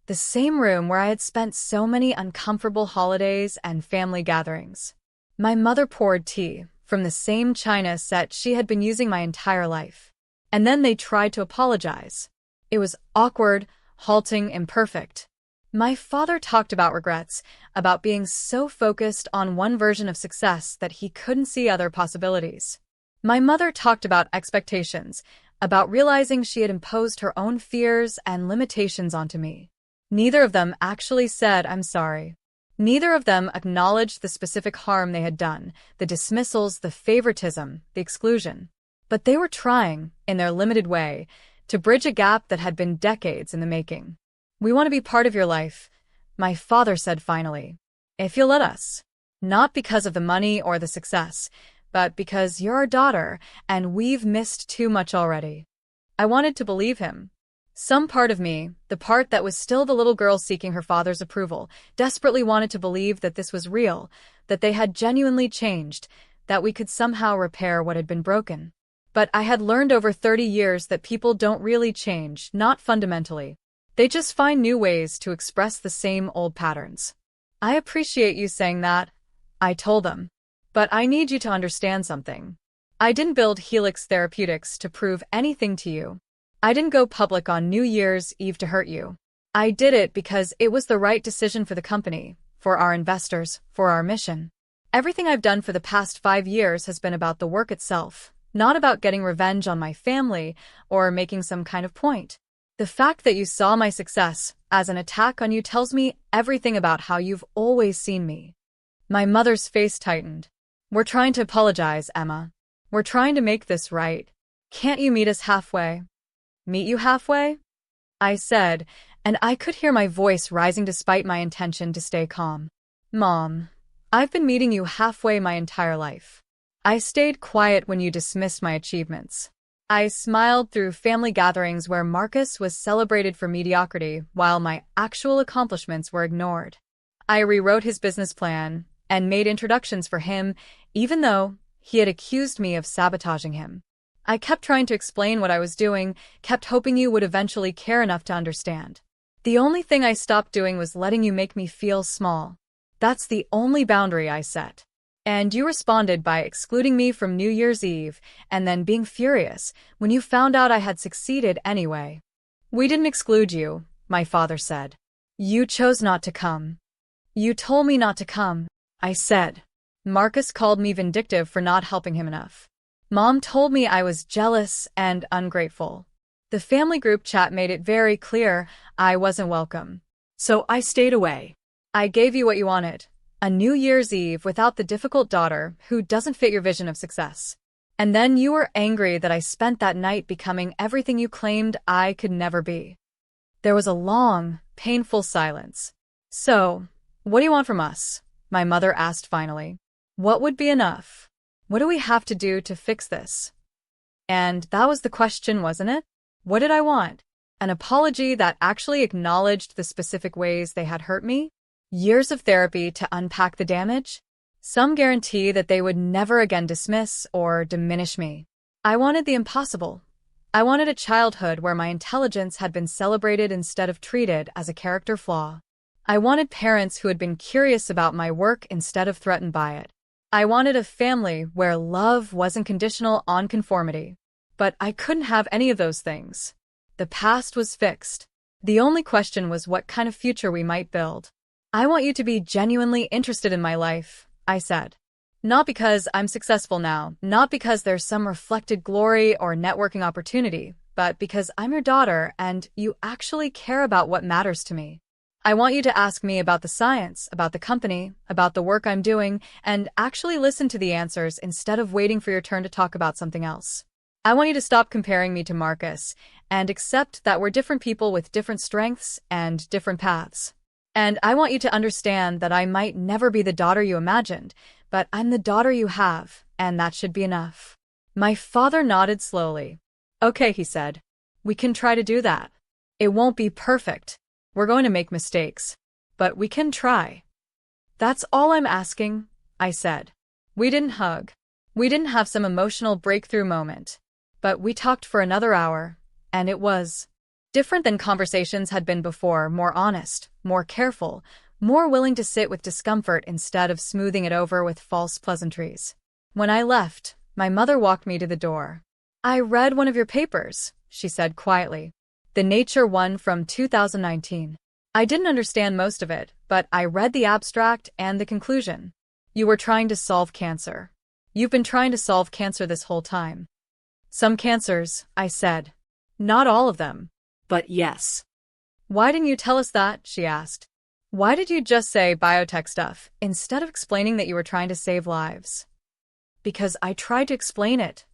the same room where I had spent so many uncomfortable holidays and family gatherings. My mother poured tea from the same china set she had been using my entire life. And then they tried to apologize. It was awkward, halting, imperfect. My father talked about regrets, about being so focused on one version of success that he couldn't see other possibilities. My mother talked about expectations, about realizing she had imposed her own fears and limitations onto me. Neither of them actually said, "I'm sorry." Neither of them acknowledged the specific harm they had done, the dismissals, the favoritism, the exclusion. But they were trying, in their limited way, to bridge a gap that had been decades in the making. "We want to be part of your life," my father said finally. "If you'll let us. Not because of the money or the success, but because you're our daughter, and we've missed too much already." I wanted to believe him. Some part of me, the part that was still the little girl seeking her father's approval, desperately wanted to believe that this was real, that they had genuinely changed, that we could somehow repair what had been broken. But I had learned over 30 years that people don't really change, not fundamentally. They just find new ways to express the same old patterns. I appreciate you saying that, I told them. But I need you to understand something. I didn't build Helix Therapeutics to prove anything to you. I didn't go public on New Year's Eve to hurt you. I did it because it was the right decision for the company, for our investors, for our mission. Everything I've done for the past 5 years has been about the work itself, not about getting revenge on my family or making some kind of point. The fact that you saw my success as an attack on you tells me everything about how you've always seen me. My mother's face tightened. We're trying to apologize, Emma. We're trying to make this right. Can't you meet us halfway? Meet you halfway? I said, and I could hear my voice rising despite my intention to stay calm. Mom, I've been meeting you halfway my entire life. I stayed quiet when you dismissed my achievements. I smiled through family gatherings where Marcus was celebrated for mediocrity while my actual accomplishments were ignored. I rewrote his business plan and made introductions for him, even though he had accused me of sabotaging him. I kept trying to explain what I was doing, kept hoping you would eventually care enough to understand. The only thing I stopped doing was letting you make me feel small. That's the only boundary I set. And you responded by excluding me from New Year's Eve and then being furious when you found out I had succeeded anyway. We didn't exclude you, my father said. You chose not to come. You told me not to come, I said. Marcus called me vindictive for not helping him enough. Mom told me I was jealous and ungrateful. The family group chat made it very clear I wasn't welcome. So I stayed away. I gave you what you wanted. A New Year's Eve without the difficult daughter who doesn't fit your vision of success. And then you were angry that I spent that night becoming everything you claimed I could never be. There was a long, painful silence. So, what do you want from us? My mother asked finally. What would be enough? What do we have to do to fix this? And that was the question, wasn't it? What did I want? An apology that actually acknowledged the specific ways they had hurt me? Years of therapy to unpack the damage? Some guarantee that they would never again dismiss or diminish me. I wanted the impossible. I wanted a childhood where my intelligence had been celebrated instead of treated as a character flaw. I wanted parents who had been curious about my work instead of threatened by it. I wanted a family where love wasn't conditional on conformity. But I couldn't have any of those things. The past was fixed. The only question was what kind of future we might build. I want you to be genuinely interested in my life, I said. Not because I'm successful now, not because there's some reflected glory or networking opportunity, but because I'm your daughter and you actually care about what matters to me. I want you to ask me about the science, about the company, about the work I'm doing, and actually listen to the answers instead of waiting for your turn to talk about something else. I want you to stop comparing me to Marcus and accept that we're different people with different strengths and different paths. And I want you to understand that I might never be the daughter you imagined, but I'm the daughter you have, and that should be enough. My father nodded slowly. Okay, he said. We can try to do that. It won't be perfect. We're going to make mistakes. But we can try. That's all I'm asking, I said. We didn't hug. We didn't have some emotional breakthrough moment. But we talked for another hour, and it was different than conversations had been before, more honest, more careful, more willing to sit with discomfort instead of smoothing it over with false pleasantries. When I left, my mother walked me to the door. I read one of your papers, she said quietly. The Nature one from 2019. I didn't understand most of it, but I read the abstract and the conclusion. You were trying to solve cancer. You've been trying to solve cancer this whole time. Some cancers, I said. Not all of them. But yes. Why didn't you tell us that? She asked. Why did you just say biotech stuff instead of explaining that you were trying to save lives? Because I tried to explain it.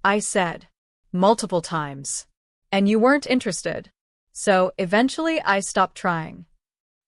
I said. Multiple times. And you weren't interested. So eventually I stopped trying.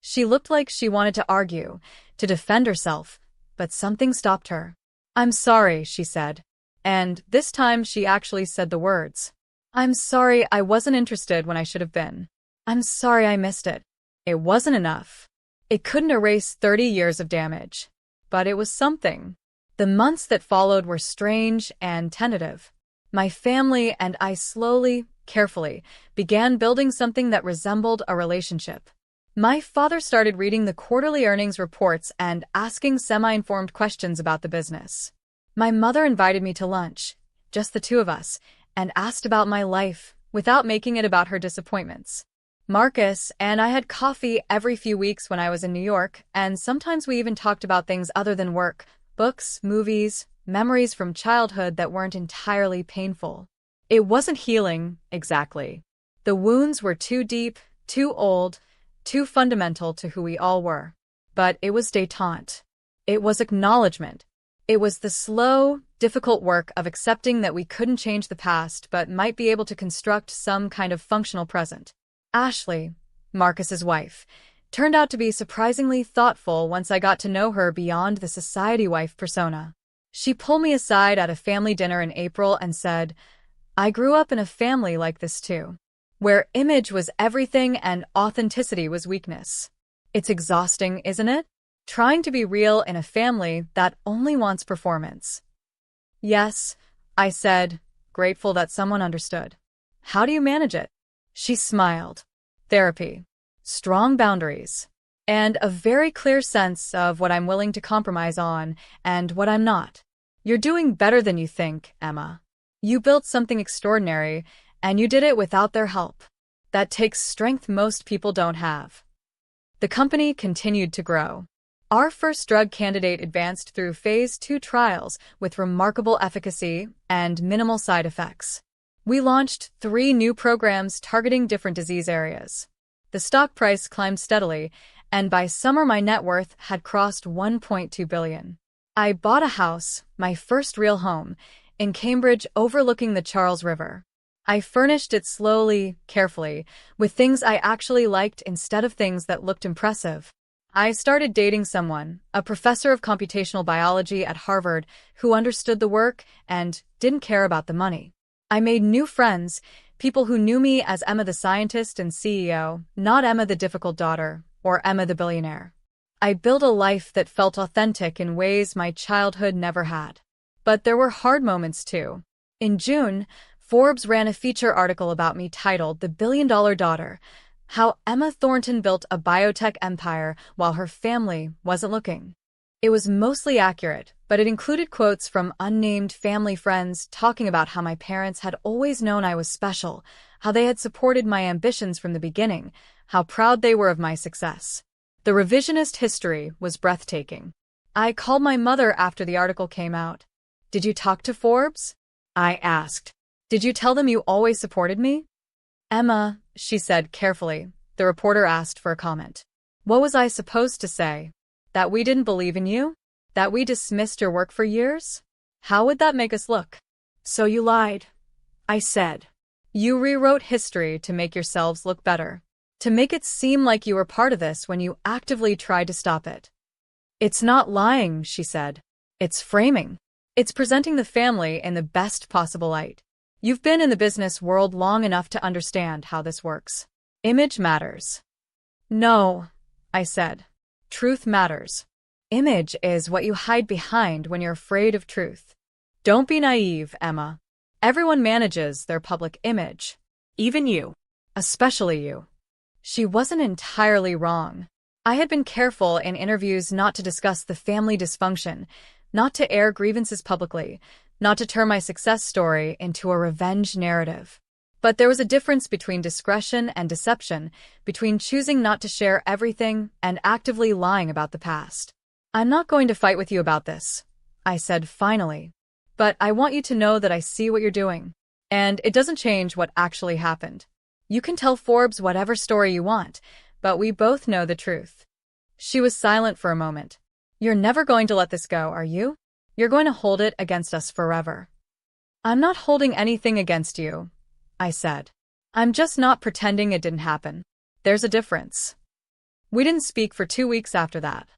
She looked like she wanted to argue, to defend herself, but something stopped her. I'm sorry, she said. And this time she actually said the words. I'm sorry I wasn't interested when I should have been. I'm sorry I missed it. It wasn't enough. It couldn't erase 30 years of damage. But it was something. The months that followed were strange and tentative. My family and I slowly, carefully, began building something that resembled a relationship. My father started reading the quarterly earnings reports and asking semi-informed questions about the business. My mother invited me to lunch, just the two of us, and asked about my life without making it about her disappointments. Marcus and I had coffee every few weeks when I was in New York, and sometimes we even talked about things other than work, books, movies, memories from childhood that weren't entirely painful. It wasn't healing, exactly. The wounds were too deep, too old, too fundamental to who we all were. But it was détente. It was acknowledgement. It was the slow, difficult work of accepting that we couldn't change the past but might be able to construct some kind of functional present. Ashley, Marcus's wife, turned out to be surprisingly thoughtful once I got to know her beyond the society wife persona. She pulled me aside at a family dinner in April and said, "I grew up in a family like this too, where image was everything and authenticity was weakness. It's exhausting, isn't it? Trying to be real in a family that only wants performance." "Yes," I said, grateful that someone understood. "How do you manage it?" She smiled. "Therapy, strong boundaries, and a very clear sense of what I'm willing to compromise on and what I'm not. You're doing better than you think, Emma. You built something extraordinary, and you did it without their help. That takes strength most people don't have." The company continued to grow. Our first drug candidate advanced through phase 2 trials with remarkable efficacy and minimal side effects. We launched 3 new programs targeting different disease areas. The stock price climbed steadily, and by summer my net worth had crossed $1.2 billion. I bought a house, my first real home, in Cambridge overlooking the Charles River. I furnished it slowly, carefully, with things I actually liked instead of things that looked impressive. I started dating someone, a professor of computational biology at Harvard, who understood the work and didn't care about the money. I made new friends, people who knew me as Emma the scientist and CEO, not Emma the difficult daughter, or Emma the billionaire. I built a life that felt authentic in ways my childhood never had. But there were hard moments too. In June, Forbes ran a feature article about me titled "The Billion-Dollar Daughter," how Emma Thornton built a biotech empire while her family wasn't looking. It was mostly accurate, but it included quotes from unnamed family friends talking about how my parents had always known I was special, how they had supported my ambitions from the beginning, how proud they were of my success. The revisionist history was breathtaking. I called my mother after the article came out. "Did you talk to Forbes?" I asked. "Did you tell them you always supported me?" "Emma," she said carefully. The reporter asked for a comment. "What was I supposed to say? That we didn't believe in you? That we dismissed your work for years? How would that make us look?" "So you lied," I said. "You rewrote history to make yourselves look better. To make it seem like you were part of this when you actively tried to stop it." "It's not lying," she said. "It's framing. It's presenting the family in the best possible light. You've been in the business world long enough to understand how this works. Image matters." "No," I said. "Truth matters. Image is what you hide behind when you're afraid of truth. Don't be naive, Emma. Everyone manages their public image. Even you. Especially you." She wasn't entirely wrong. I had been careful in interviews not to discuss the family dysfunction, not to air grievances publicly, not to turn my success story into a revenge narrative. But there was a difference between discretion and deception, between choosing not to share everything and actively lying about the past. "I'm not going to fight with you about this," I said finally. "But I want you to know that I see what you're doing. And it doesn't change what actually happened. You can tell Forbes whatever story you want, but we both know the truth." She was silent for a moment. "You're never going to let this go, are you? You're going to hold it against us forever." "I'm not holding anything against you," I said. "I'm just not pretending it didn't happen. There's a difference." We didn't speak for 2 weeks after that.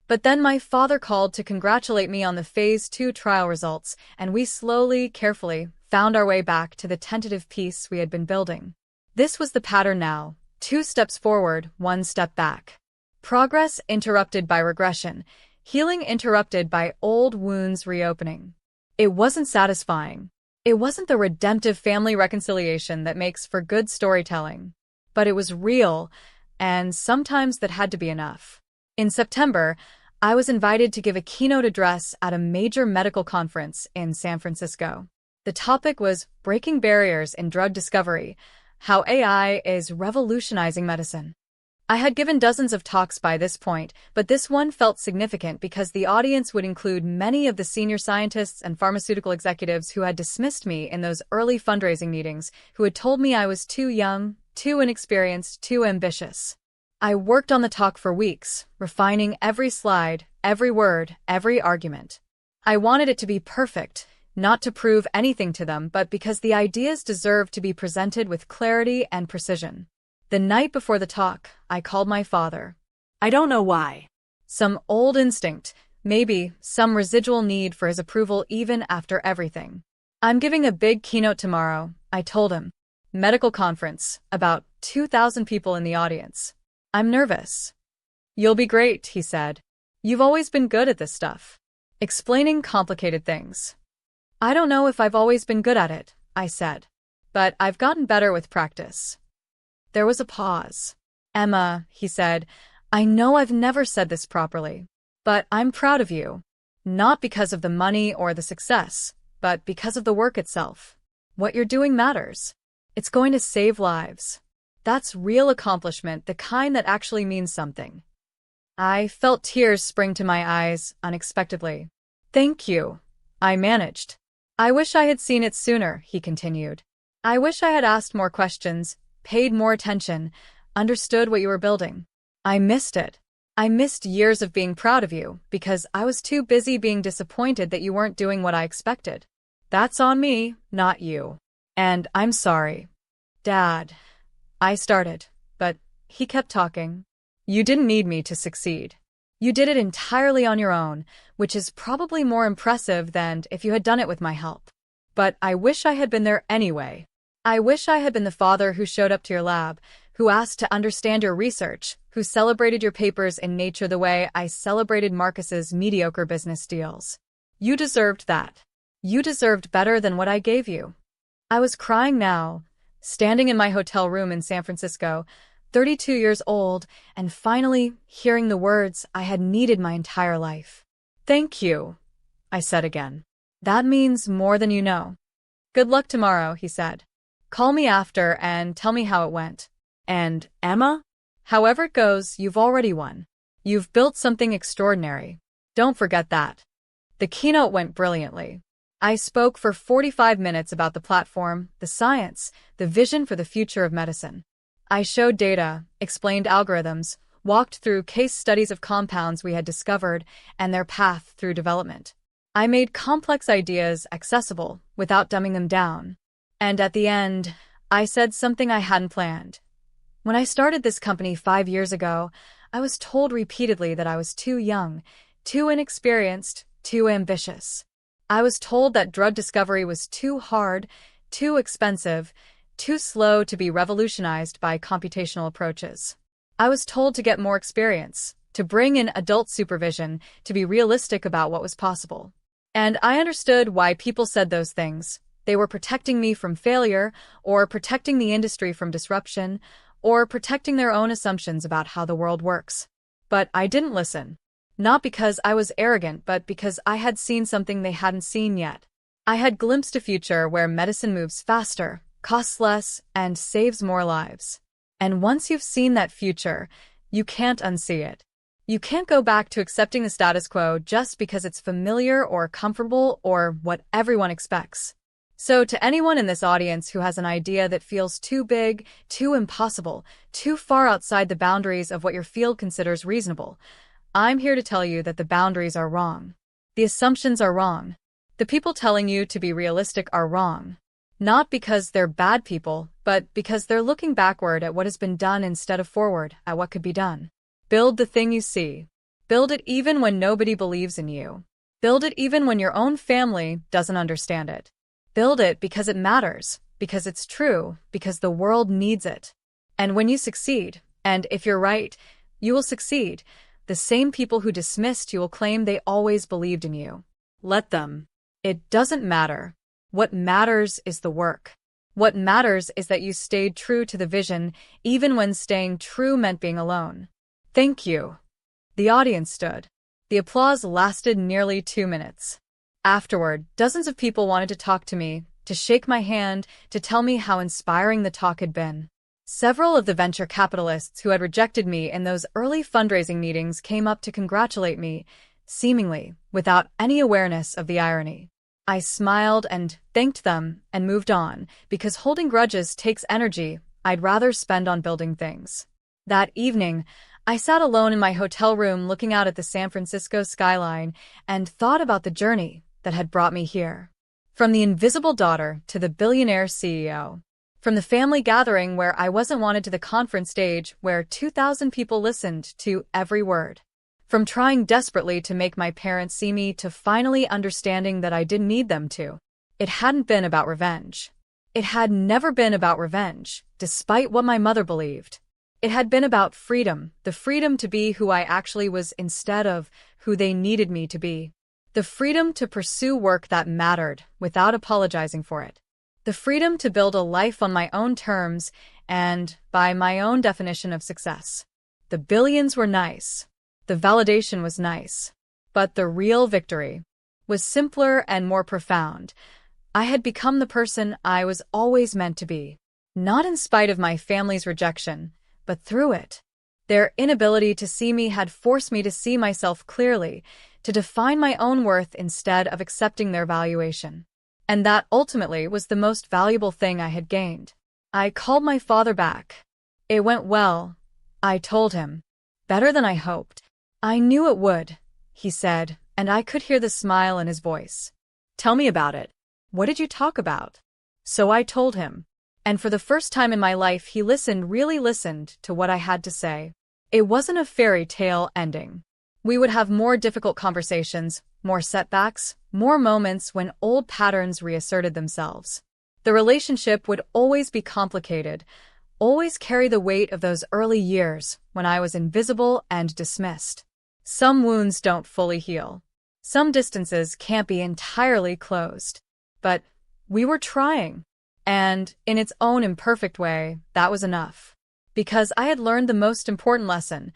But then my father called to congratulate me on the phase 2 trial results, and we slowly, carefully, found our way back to the tentative peace we had been building. This was the pattern now: 2 steps forward, 1 step back. Progress interrupted by regression, healing interrupted by old wounds reopening. It wasn't satisfying. It wasn't the redemptive family reconciliation that makes for good storytelling. But it was real, and sometimes that had to be enough. In September, I was invited to give a keynote address at a major medical conference in San Francisco. The topic was breaking barriers in drug discovery, how AI is revolutionizing medicine. I had given dozens of talks by this point, but this one felt significant because the audience would include many of the senior scientists and pharmaceutical executives who had dismissed me in those early fundraising meetings, who had told me I was too young, too inexperienced, too ambitious. I worked on the talk for weeks, refining every slide, every word, every argument. I wanted it to be perfect, not to prove anything to them, but because the ideas deserved to be presented with clarity and precision. The night before the talk, I called my father. I don't know why. Some old instinct, maybe some residual need for his approval even after everything. I'm giving a big keynote tomorrow, I told him. Medical conference, about 2,000 people in the audience. I'm nervous. You'll be great, he said. You've always been good at this stuff. Explaining complicated things. I don't know if I've always been good at it, I said. But I've gotten better with practice. There was a pause. Emma, he said, I know I've never said this properly, but I'm proud of you. Not because of the money or the success, but because of the work itself. What you're doing matters. It's going to save lives. That's real accomplishment, the kind that actually means something. I felt tears spring to my eyes unexpectedly. Thank you. I managed. I wish I had seen it sooner, he continued. I wish I had asked more questions, paid more attention, understood what you were building. I missed it. I missed years of being proud of you because I was too busy being disappointed that you weren't doing what I expected. That's on me, not you. And I'm sorry. Dad. I started, but he kept talking. You didn't need me to succeed. You did it entirely on your own, which is probably more impressive than if you had done it with my help. But I wish I had been there anyway. I wish I had been the father who showed up to your lab, who asked to understand your research, who celebrated your papers in Nature the way I celebrated Marcus's mediocre business deals. You deserved that. You deserved better than what I gave you. I was crying now, standing in my hotel room in San Francisco, 32 years old, and finally hearing the words I had needed my entire life. Thank you, I said again. That means more than you know. Good luck tomorrow, he said. Call me after and tell me how it went. And, Emma? However it goes, you've already won. You've built something extraordinary. Don't forget that. The keynote went brilliantly. I spoke for 45 minutes about the platform, the science, the vision for the future of medicine. I showed data, explained algorithms, walked through case studies of compounds we had discovered and their path through development. I made complex ideas accessible without dumbing them down. And at the end, I said something I hadn't planned. When I started this company 5 years ago, I was told repeatedly that I was too young, too inexperienced, too ambitious. I was told that drug discovery was too hard, too expensive, too slow to be revolutionized by computational approaches. I was told to get more experience, to bring in adult supervision, to be realistic about what was possible. And I understood why people said those things. They were protecting me from failure, or protecting the industry from disruption, or protecting their own assumptions about how the world works. But I didn't listen. Not because I was arrogant, but because I had seen something they hadn't seen yet. I had glimpsed a future where medicine moves faster, costs less, and saves more lives. And once you've seen that future, you can't unsee it. You can't go back to accepting the status quo just because it's familiar or comfortable or what everyone expects. So to anyone in this audience who has an idea that feels too big, too impossible, too far outside the boundaries of what your field considers reasonable, I'm here to tell you that the boundaries are wrong. The assumptions are wrong. The people telling you to be realistic are wrong. Not because they're bad people, but because they're looking backward at what has been done instead of forward at what could be done. Build the thing you see. Build it even when nobody believes in you. Build it even when your own family doesn't understand it. Build it because it matters, because it's true, because the world needs it. And when you succeed, and if you're right, you will succeed, the same people who dismissed you will claim they always believed in you. Let them. It doesn't matter. What matters is the work. What matters is that you stayed true to the vision, even when staying true meant being alone. Thank you. The audience stood. The applause lasted nearly 2 minutes. Afterward, dozens of people wanted to talk to me, to shake my hand, to tell me how inspiring the talk had been. Several of the venture capitalists who had rejected me in those early fundraising meetings came up to congratulate me, seemingly without any awareness of the irony. I smiled and thanked them and moved on, because holding grudges takes energy I'd rather spend on building things. That evening, I sat alone in my hotel room looking out at the San Francisco skyline and thought about the journey that had brought me here. From the invisible daughter to the billionaire CEO. From the family gathering where I wasn't wanted to the conference stage where 2,000 people listened to every word. From trying desperately to make my parents see me to finally understanding that I didn't need them to. It hadn't been about revenge. It had never been about revenge, despite what my mother believed. It had been about freedom, the freedom to be who I actually was instead of who they needed me to be. The freedom to pursue work that mattered without apologizing for it. The freedom to build a life on my own terms and by my own definition of success. The billions were nice. The validation was nice. But the real victory was simpler and more profound. I had become the person I was always meant to be. Not in spite of my family's rejection, but through it. Their inability to see me had forced me to see myself clearly, to define my own worth instead of accepting their valuation. And that ultimately was the most valuable thing I had gained. I called my father back. It went well, I told him. Better than I hoped. I knew it would, he said, and I could hear the smile in his voice. Tell me about it. What did you talk about? So I told him. And for the first time in my life, he really listened to what I had to say. It wasn't a fairy tale ending. We would have more difficult conversations, more setbacks, more moments when old patterns reasserted themselves. The relationship would always be complicated, always carry the weight of those early years when I was invisible and dismissed. Some wounds don't fully heal. Some distances can't be entirely closed. But we were trying. And, in its own imperfect way, that was enough. Because I had learned the most important lesson.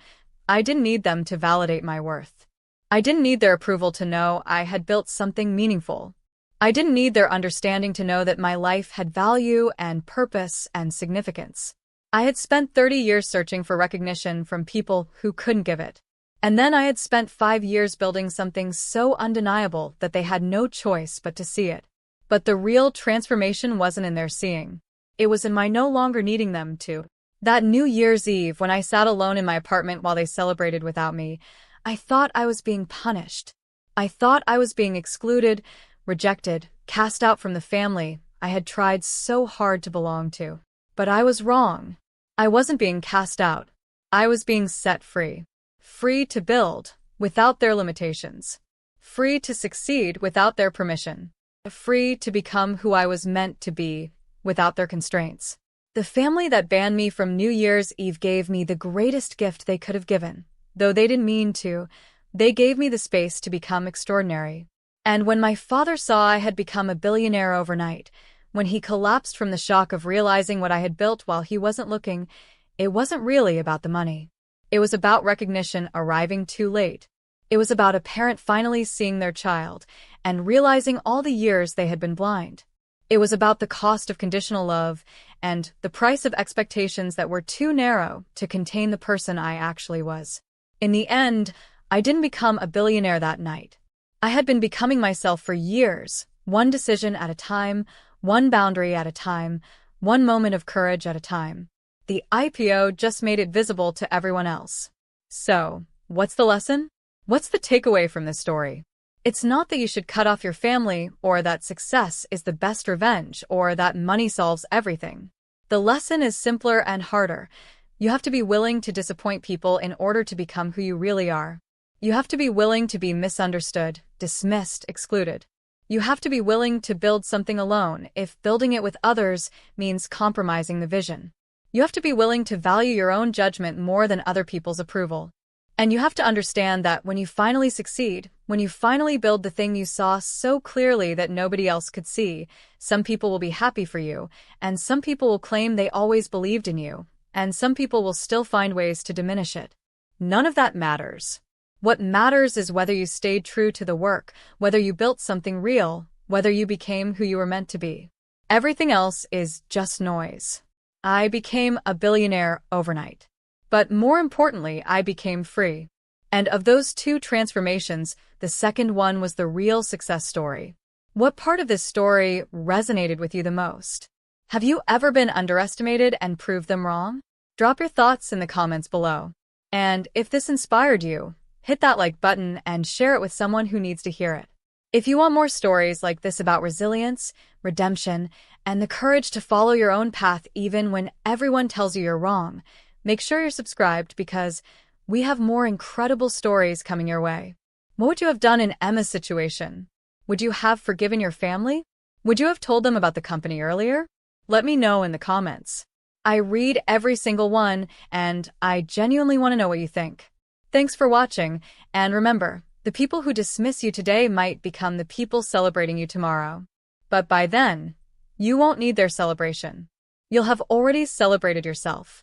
I didn't need them to validate my worth. I didn't need their approval to know I had built something meaningful. I didn't need their understanding to know that my life had value and purpose and significance. I had spent 30 years searching for recognition from people who couldn't give it. And then I had spent 5 years building something so undeniable that they had no choice but to see it. But the real transformation wasn't in their seeing. It was in my no longer needing them to. That New Year's Eve, when I sat alone in my apartment while they celebrated without me, I thought I was being punished. I thought I was being excluded, rejected, cast out from the family I had tried so hard to belong to. But I was wrong. I wasn't being cast out. I was being set free. Free to build, without their limitations. Free to succeed without their permission. Free to become who I was meant to be, without their constraints. The family that banned me from New Year's Eve gave me the greatest gift they could have given. Though they didn't mean to, they gave me the space to become extraordinary. And when my father saw I had become a billionaire overnight, when he collapsed from the shock of realizing what I had built while he wasn't looking, it wasn't really about the money. It was about recognition arriving too late. It was about a parent finally seeing their child and realizing all the years they had been blind. It was about the cost of conditional love and the price of expectations that were too narrow to contain the person I actually was. In the end, I didn't become a billionaire that night. I had been becoming myself for years, one decision at a time, one boundary at a time, one moment of courage at a time. The IPO just made it visible to everyone else. So, what's the lesson? What's the takeaway from this story? It's not that you should cut off your family, or that success is the best revenge, or that money solves everything. The lesson is simpler and harder. You have to be willing to disappoint people in order to become who you really are. You have to be willing to be misunderstood, dismissed, excluded. You have to be willing to build something alone if building it with others means compromising the vision. You have to be willing to value your own judgment more than other people's approval. And you have to understand that when you finally succeed, when you finally build the thing you saw so clearly that nobody else could see, some people will be happy for you, and some people will claim they always believed in you, and some people will still find ways to diminish it. None of that matters. What matters is whether you stayed true to the work, whether you built something real, whether you became who you were meant to be. Everything else is just noise. I became a billionaire overnight. But more importantly, I became free. And of those two transformations, the second one was the real success story. What part of this story resonated with you the most? Have you ever been underestimated and proved them wrong? Drop your thoughts in the comments below. And if this inspired you, hit that like button and share it with someone who needs to hear it. If you want more stories like this about resilience, redemption, and the courage to follow your own path even when everyone tells you you're wrong, make sure you're subscribed because we have more incredible stories coming your way. What would you have done in Emma's situation? Would you have forgiven your family? Would you have told them about the company earlier? Let me know in the comments. I read every single one, and I genuinely want to know what you think. Thanks for watching, and remember, the people who dismiss you today might become the people celebrating you tomorrow. But by then, you won't need their celebration. You'll have already celebrated yourself.